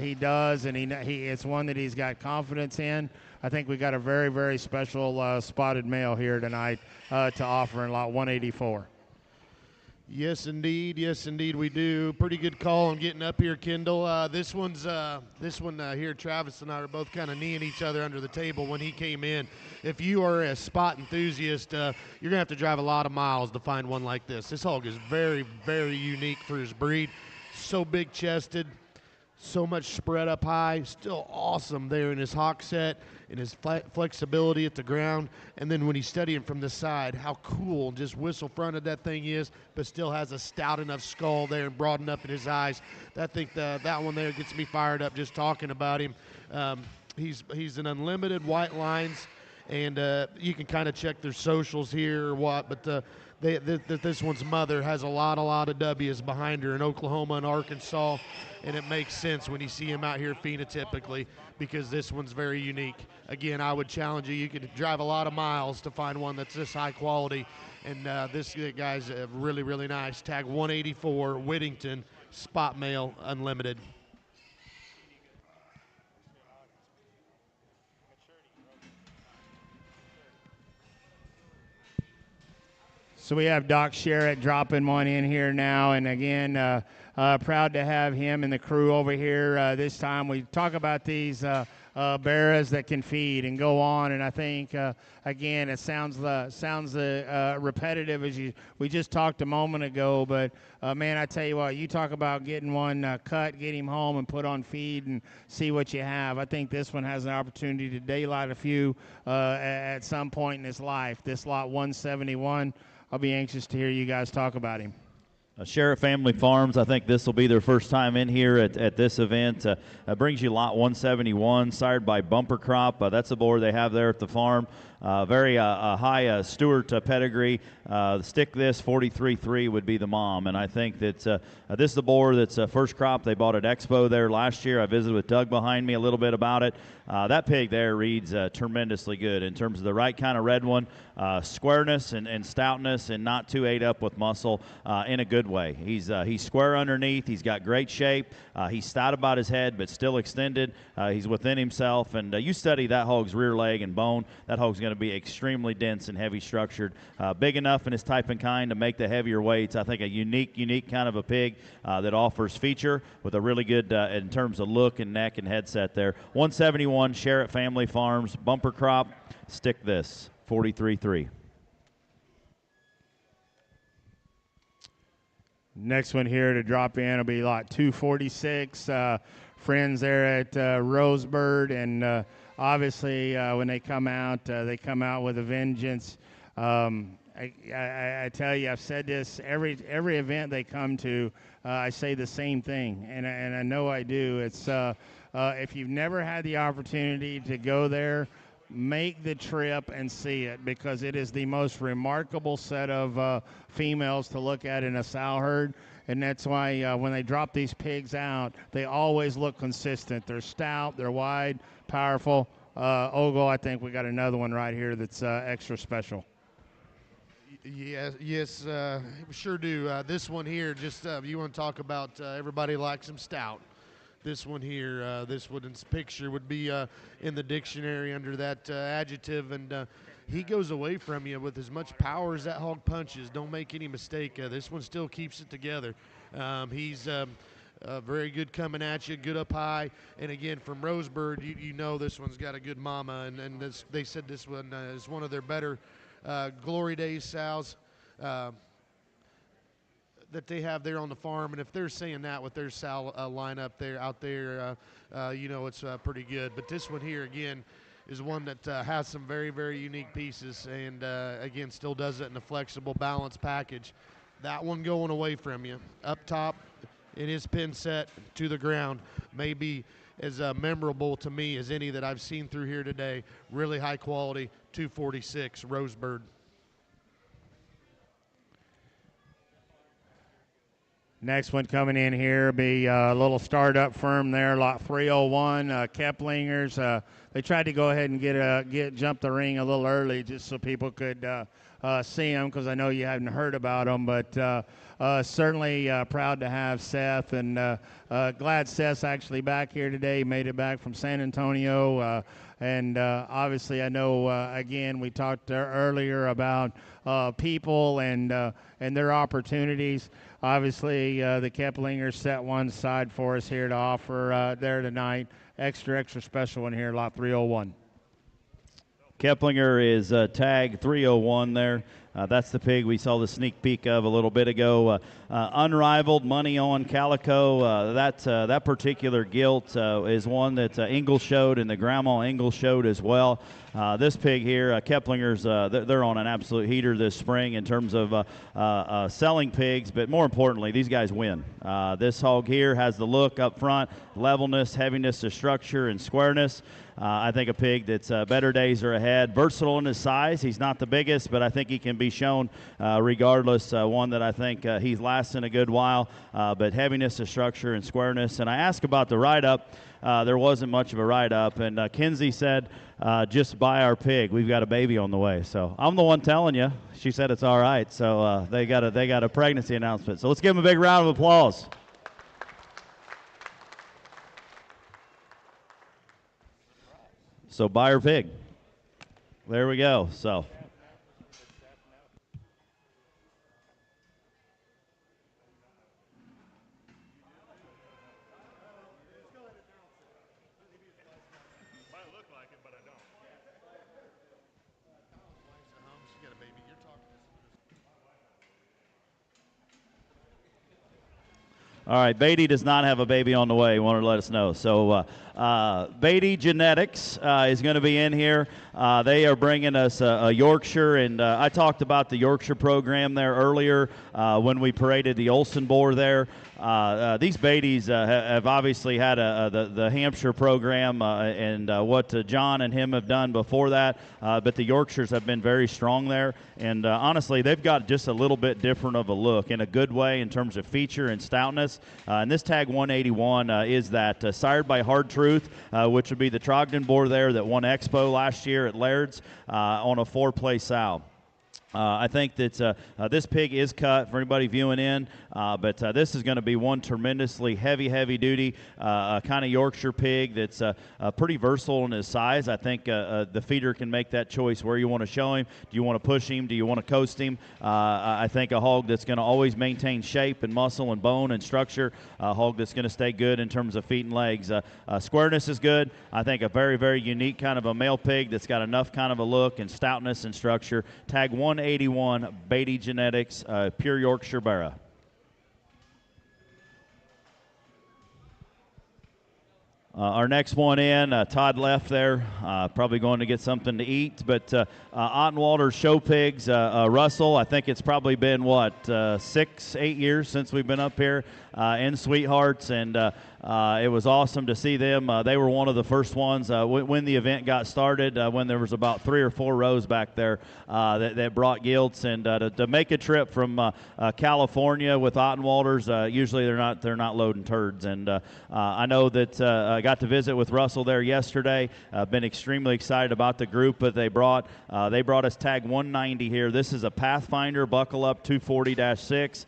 Speaker 1: he does, and he it's one that he's got confidence in. I think we got a very special spotted male here tonight to offer in lot 184.
Speaker 3: Yes, indeed, we do. Pretty good call on getting up here, Kendall. This one here, Travis and I are both kind of kneeing each other under the table when he came in. If you are a spot enthusiast, you're gonna have to drive a lot of miles to find one like this. This hog is very unique for his breed. So big chested, so much spread up high, still awesome there in his hock set and his flexibility at the ground. And then when he's studying from the side, how cool just whistle fronted that thing is, but still has a stout enough skull there and broad enough in his eyes. I think that one there gets me fired up just talking about him. He's an unlimited white lines, and you can kind of check their socials here or what, but this one's mother has a lot of W's behind her in Oklahoma and Arkansas, and it makes sense when you see him out here phenotypically because this one's very unique. Again, I would challenge you. You could drive a lot of miles to find one that's this high quality, and this guy's really nice. Tag 184, Whittington, spot male, unlimited.
Speaker 1: So we have Doc Sherritt dropping one in here now, and again, proud to have him and the crew over here. This time we talk about these bearers that can feed and go on, and I think again it sounds repetitive as we just talked a moment ago, but man, I tell you what, you talk about getting one cut, get him home and put on feed and see what you have. I think this one has an opportunity to daylight a few at some point in his life. This lot 171. I'll be anxious to hear you guys talk about him.
Speaker 2: Sherritt Family Farms, I think this will be their first time in here at this event. Brings you lot 171, sired by Bumper Crop. That's the boar they have there at the farm. Very high Stewart pedigree. Stick this 43.3 would be the mom, and I think that this is the boar that's first crop. They bought at Expo there last year. I visited with Doug behind me a little bit about it. That pig there reads tremendously good in terms of the right kind of red one, squareness and stoutness, and not too ate up with muscle in a good way. He's square underneath. He's got great shape. He's stout about his head, but still extended. He's within himself, and you study that hog's rear leg and bone. That hog's going to be extremely dense and heavy structured, big enough in his type and kind to make the heavier weights. I think a unique kind of a pig that offers feature with a really good in terms of look and neck and headset there. 171 Sherritt Family Farms, Bumper Crop, stick this 43.3.
Speaker 1: Next one here to drop in will be lot 246. Friends there at Rosebird, and obviously when they come out with a vengeance. I tell you, I've said this every event they come to. I say the same thing, and I know I do. It's if you've never had the opportunity to go there, make the trip and see it, because it is the most remarkable set of females to look at in a sow herd. and that's why when they drop these pigs out, they always look consistent. They're stout, they're wide, powerful. Ogle, I think we got another one right here that's extra special.
Speaker 3: Yes, we sure do. This one here, just you want to talk about everybody likes them stout. This one here, this one's picture would be in the dictionary under that adjective, and he goes away from you with as much power as that hog punches. Don't make any mistake. This one still keeps it together. He's very good coming at you, good up high. And again, from Rosebird, you know this one's got a good mama, and they said this one is one of their better Glory Days sows that they have there on the farm. And if they're saying that with their sow lineup there out there, you know it's pretty good. But this one here, again, is one that has some very, very unique pieces, and again, still does it in a flexible, balanced package. That one going away from you. Up top in his pin set to the ground may be as memorable to me as any that I've seen through here today. Really high quality, 246 Rosebird.
Speaker 1: Next one coming in here be a little startup firm there, lot 301, Keplingers. They tried to go ahead and jump the ring a little early just so people could see them, because I know you hadn't heard about them, but certainly proud to have Seth, and glad Seth's actually back here today. He made it back from San Antonio, and obviously I know, again, we talked earlier about people and their opportunities. Obviously, the Keplingers set one aside for us here to offer there tonight. Extra special one here, lot 301.
Speaker 2: Keplinger is tag 301 there. That's the pig we saw the sneak peek of a little bit ago. Unrivaled money on calico. That particular gilt is one that Ingle showed, and the grandma Ingle showed as well. This pig here, Keplinger's, they're on an absolute heater this spring in terms of selling pigs, but more importantly, these guys win. This hog here has the look up front, levelness, heaviness of structure, and squareness. I think a pig that's better days are ahead. Versatile in his size. He's not the biggest, but I think he can be shown regardless. One that I think he's lasting a good while, but heaviness of structure and squareness. And I asked about the write-up. There wasn't much of a write-up, and Kinsey said, just buy our pig. We've got a baby on the way. So I'm the one telling you. She said it's all right. So they got a pregnancy announcement. So let's give them a big round of applause. So buy our pig. There we go. So. All right, Beatty does not have a baby on the way. He wanted to let us know. So Beatty Genetics is going to be in here. They are bringing us a Yorkshire, and I talked about the Yorkshire program there earlier when we paraded the Olsen boar there. These Beatties have obviously had the Hampshire program and what John and him have done before that, but the Yorkshires have been very strong there, and honestly, they've got just a little bit different of a look in a good way in terms of feature and stoutness. And this tag 181 is that sired by Hard Truth, which would be the Trogdon boar there that won Expo last year at Laird's on a 4-play sow. I think that this pig is cut for anybody viewing in, but this is going to be one tremendously heavy duty kind of Yorkshire pig that's pretty versatile in his size. I think the feeder can make that choice where you want to show him. Do you want to push him? Do you want to coast him? I think a hog that's going to always maintain shape and muscle and bone and structure, a hog that's going to stay good in terms of feet and legs. Squareness is good. I think a very unique kind of a male pig that's got enough kind of a look and stoutness and structure. Tag 181, Beatty Genetics, pure Yorkshire Barra. Our next one in, Todd left there, probably going to get something to eat. But Ottenwalder Show Pigs, Russell, I think it's probably been, 6, 8 years since we've been up here in Sweethearts, and it was awesome to see them. They were one of the first ones when the event got started, when there was about 3 or 4 rows back there that brought gilts, and to make a trip from California with Ottenwalders, usually they're not loading turds, and I know that I got to visit with Russell there yesterday. Been extremely excited about the group that they brought. They brought us tag 190 here. This is a Pathfinder Buckle Up 240-6.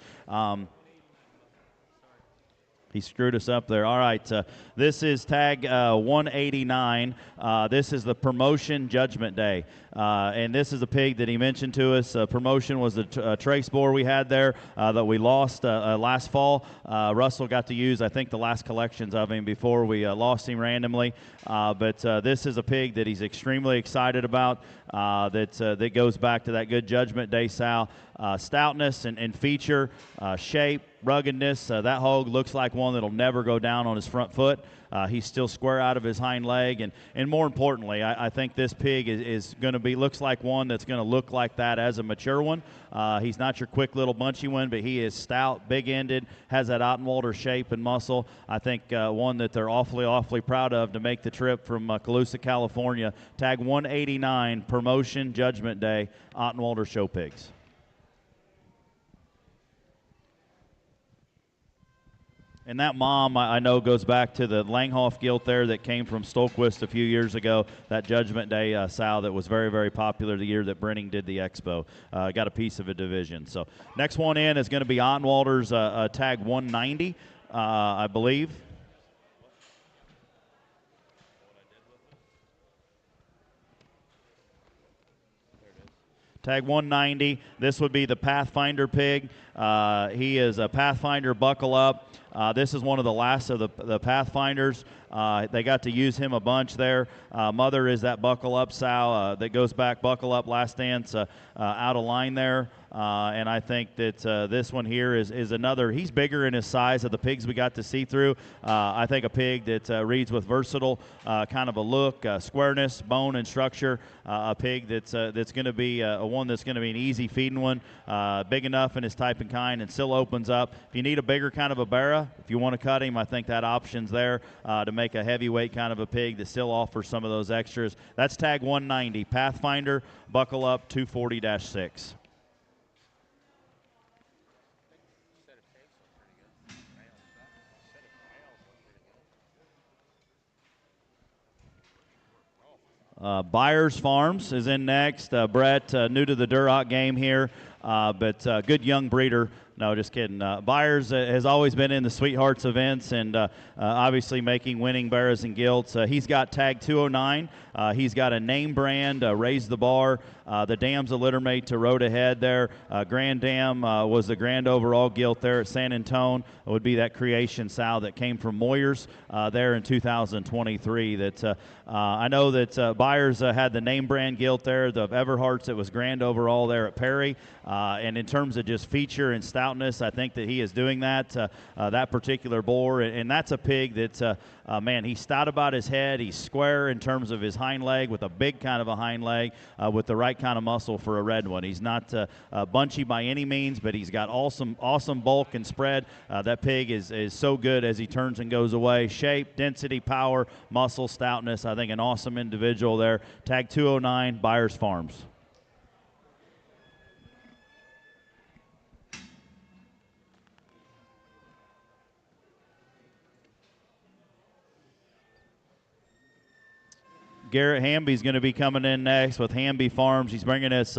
Speaker 2: He screwed us up there. All right, this is tag 189. This is the Promotion Judgment Day. And this is a pig that he mentioned to us. Promotion was the trace boar we had there that we lost last fall. Russell got to use, I think, the last collections of him before we lost him randomly. But this is a pig that he's extremely excited about that goes back to that good Judgment Day sow. Stoutness and feature, shape, ruggedness. That hog looks like one that'll never go down on his front foot. He's still square out of his hind leg, and more importantly, I think this pig is going to looks like one that's going to look like that as a mature one. He's not your quick little bunchy one, but he is stout, big-ended, has that Ottenwalder shape and muscle. I think one that they're awfully proud of to make the trip from Colusa, California. Tag 189, Promotion Judgment Day, Ottenwalder Show Pigs. And that mom, I know, goes back to the Langhoff gilt there that came from Stolquist a few years ago, that Judgment Day sow that was very popular the year that Brenning did the expo. Got a piece of a division. So next one in is going to be Ottenwalder's tag 190, I believe. Tag 190. This would be the Pathfinder pig. He is a Pathfinder Buckle Up. This is one of the last of the Pathfinders. They got to use him a bunch there. Mother is that Buckle Up sow that goes back, Buckle Up, Last Dance, out of line there. And I think that this one here is another. He's bigger in his size of the pigs we got to see through. I think a pig that reads with versatile kind of a look, squareness, bone, and structure. A pig that's going to be one that's going to be an easy feeding one, big enough in his type and kind, and still opens up. If you need a bigger kind of a barra, if you want to cut him, I think that option's there to make a heavyweight kind of a pig that still offers some of those extras. That's tag 190, Pathfinder, Buckle Up, 240-6. Byers Farms is in next. Brett, new to the Duroc game here, but good young breeder. No, just kidding. Byers has always been in the Sweethearts events and obviously making winning barras and gilts. He's got tag 209. He's got a name brand, Raise the Bar. The dam's a littermate to Road Ahead there. Grand Dam was the grand overall gilt there at San Antone. It would be that creation sow that came from Moyers there in 2023. That I know that Byers had the name brand gilt there. The Everharts, it was grand overall there at Perry. And in terms of just feature and stoutness, I think that he is doing that, that particular boar. And that's a pig that, man, he's stout about his head. He's square in terms of his hind leg with a big kind of a hind leg with the right kind of muscle for a red one. He's not bunchy by any means, but he's got awesome bulk and spread. That pig is so good as he turns and goes away. Shape, density, power, muscle, stoutness. I think an awesome individual there. Tag 209, Byers Farms. Garrett Hamby's going to be coming in next with Hamby Farms. He's bringing us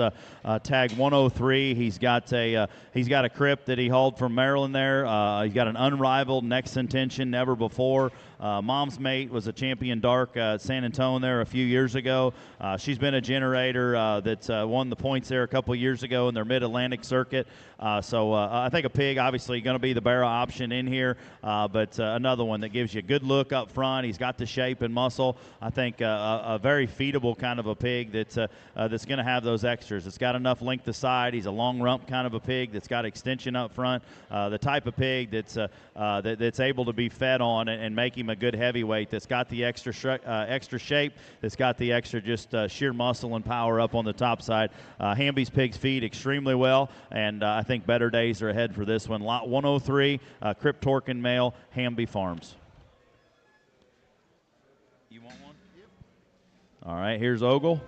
Speaker 2: tag 103. He's got a crip that he hauled from Maryland there. He's got an unrivaled next intention, never before. Mom's mate was a champion dark at San Antone there a few years ago. She's been a generator that won the points there a couple years ago in their Mid-Atlantic circuit. So I think a pig obviously going to be the barrel option in here, but another one that gives you a good look up front. He's got the shape and muscle. I think a a very feedable kind of a pig that's going to have those extras. It's got enough length of side. He's a long rump kind of a pig that's got extension up front. The type of pig that's able to be fed on and make him a good heavyweight. That's got the extra shape. That's got the extra just sheer muscle and power up on the top side. Hamby's pigs feed extremely well, and I think better days are ahead for this one. Lot 103, Crip Torkin male, Hamby Farms. You want one? Yep. All right, here's Ogle.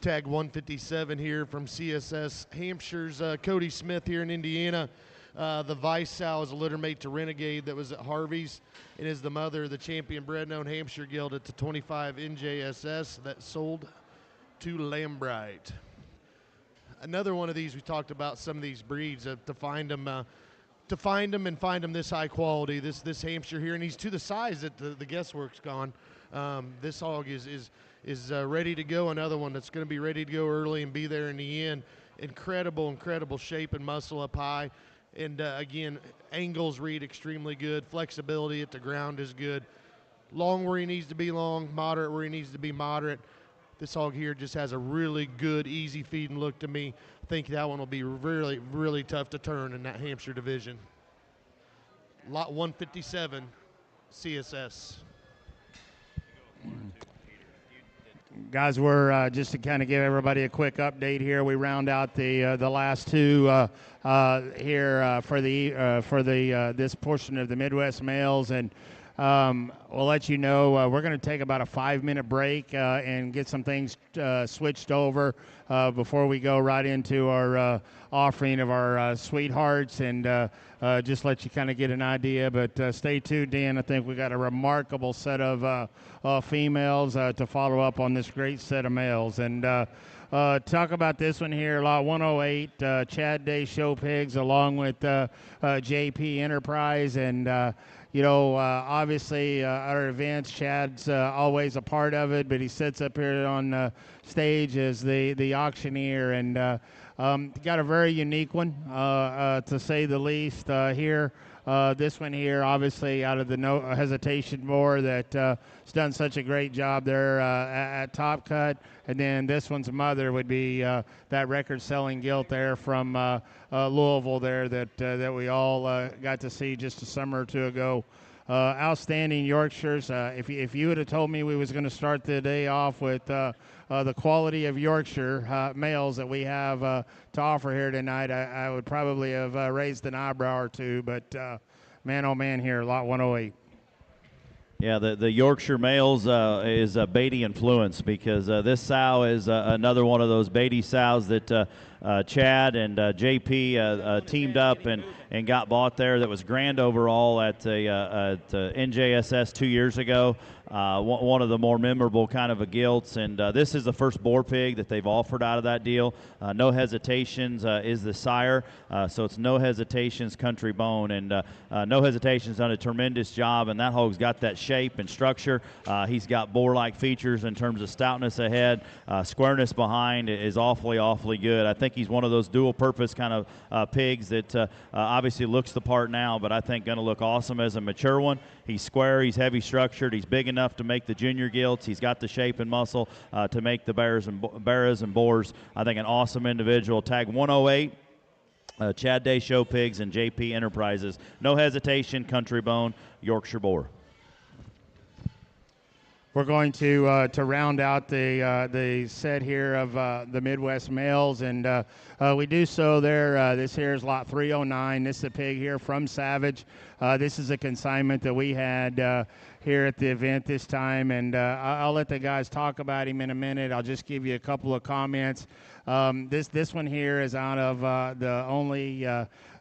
Speaker 3: Tag 157 here from CSS Hampshire's Cody Smith here in Indiana. The Vice sow is a litter mate to Renegade that was at Harvey's. It is the mother of the champion bred-known Hampshire Guild at the 25 NJSS that sold to Lambright. Another one of these, we talked about some of these breeds to find them this high quality. This Hampshire here, and he's to the size that the guesswork's gone. This hog is ready to go. Another one that's going to be ready to go early and be there in the end. Incredible shape and muscle up high. And again, angles read extremely good. Flexibility at the ground is good. Long where he needs to be long, moderate where he needs to be moderate. This hog here just has a really good, easy feeding look to me. I think that one will be really, really tough to turn in that Hampshire division. Lot 157, CSS.
Speaker 1: Guys, we're just to kind of give everybody a quick update here. We round out the last two here for this portion of the Midwest males, and we'll let you know we're going to take about a 5-minute break and get some things switched over before we go right into our offering of our sweethearts, and just let you kind of get an idea. But stay tuned, Dan. I think we got a remarkable set of females to follow up on this great set of males. And talk about this one here, Lot 108, Chad Day Show Pigs, along with JP Enterprise. And obviously our events, Chad's always a part of it, but he sits up here on stage as the auctioneer, and got a very unique one, to say the least, here. This one here, obviously, out of the No Hesitation Board that's done such a great job there at Top Cut. And then this one's mother would be that record-selling gilt there from Louisville there that we all got to see just a summer or two ago. Outstanding Yorkshires. If you would have told me we was going to start the day off with the quality of Yorkshire males that we have to offer here tonight, I would probably have raised an eyebrow or two. But man, oh man, here, Lot 108.
Speaker 2: Yeah, the Yorkshire males is Beatty influence, because this sow is another one of those Beatty sows that Chad and JP teamed up and got bought there. That was grand overall at NJSS 2 years ago. One of the more memorable kind of a gilts, and this is the first boar pig that they've offered out of that deal. No Hesitations is the sire, so it's No Hesitations Country Bone, and No Hesitations done a tremendous job, and that hog's got that shape and structure. He's got boar-like features in terms of stoutness ahead, squareness behind is awfully good. I think he's one of those dual-purpose kind of pigs that obviously looks the part now, but I think going to look awesome as a mature one. He's square, he's heavy-structured, he's big enough to make the junior gilts. He's got the shape and muscle to make the bears and boars. I think an awesome individual. Tag 108, Chad Day Show Pigs and JP Enterprises. No Hesitation, Country Bone, Yorkshire Boar.
Speaker 1: We're going to round out the set here of the Midwest males, and we do so there. This here is Lot 309. This is a pig here from Savage. This is a consignment that we had here at the event this time, and I'll let the guys talk about him in a minute. I'll just give you a couple of comments. This one here is out of the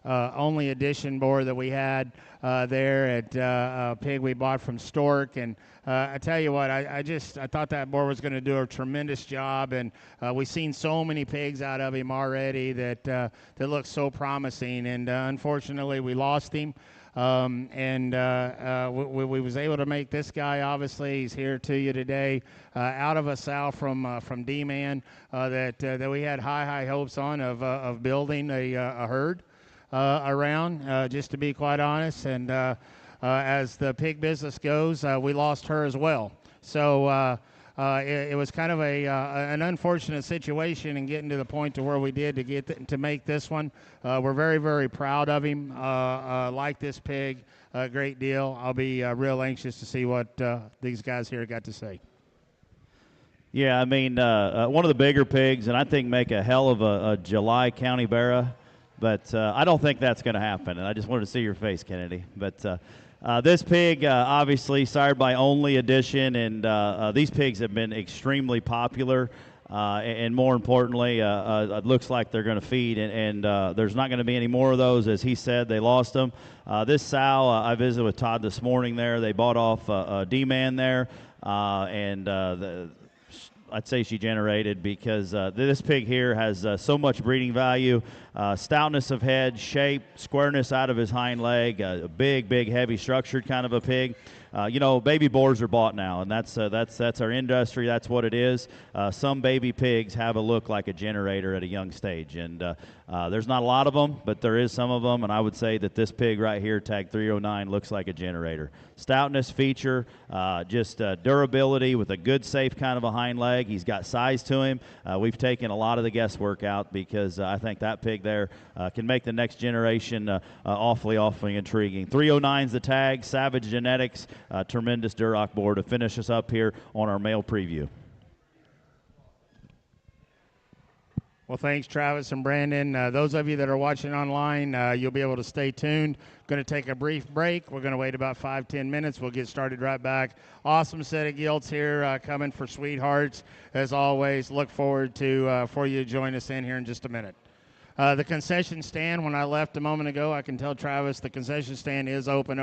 Speaker 1: only edition boar that we had there at a pig we bought from Stork. And I tell you what, I thought that boar was going to do a tremendous job, and we've seen so many pigs out of him already that look so promising, and unfortunately we lost him. We was able to make this guy, obviously he's here to you today, out of a sow from D-Man that we had high hopes on of building a herd around, just to be quite honest. And as the pig business goes, we lost her as well. So it was kind of an unfortunate situation in getting to the point to where we did to make this one. We're very, very proud of him. Like this pig a great deal. I'll be real anxious to see what these guys here got to say.
Speaker 2: Yeah, I mean, one of the bigger pigs, and I think make a hell of a July County Barra, but I don't think that's going to happen. And I just wanted to see your face, Kennedy. But this pig, obviously, sired by Only Edition, and these pigs have been extremely popular. And more importantly, it looks like they're going to feed, and there's not going to be any more of those. As he said, they lost them. This sow, I visited with Todd this morning there. They bought off a D-man there, and I'd say she generated because this pig here has so much breeding value, stoutness of head, shape, squareness out of his hind leg, a big, heavy structured kind of a pig. Baby boars are bought now, and that's our industry. That's what it is. Some baby pigs have a look like a generator at a young stage, and there's not a lot of them, but there is some of them, and I would say that this pig right here, tag 309, looks like a generator. Stoutness feature, just durability with a good, safe kind of a hind leg. He's got size to him. We've taken a lot of the guesswork out because I think that pig there can make the next generation awfully intriguing. 309's the tag, Savage Genetics, tremendous Duroc board to finish us up here on our male preview.
Speaker 1: Well, thanks, Travis and Brandon. Those of you that are watching online, you'll be able to stay tuned. Going to take a brief break. We're going to wait about 5-10 minutes. We'll get started right back. Awesome set of gilts here coming for Sweethearts. As always, look forward to for you to join us in here in just a minute. The concession stand, when I left a moment ago, I can tell Travis the concession stand is open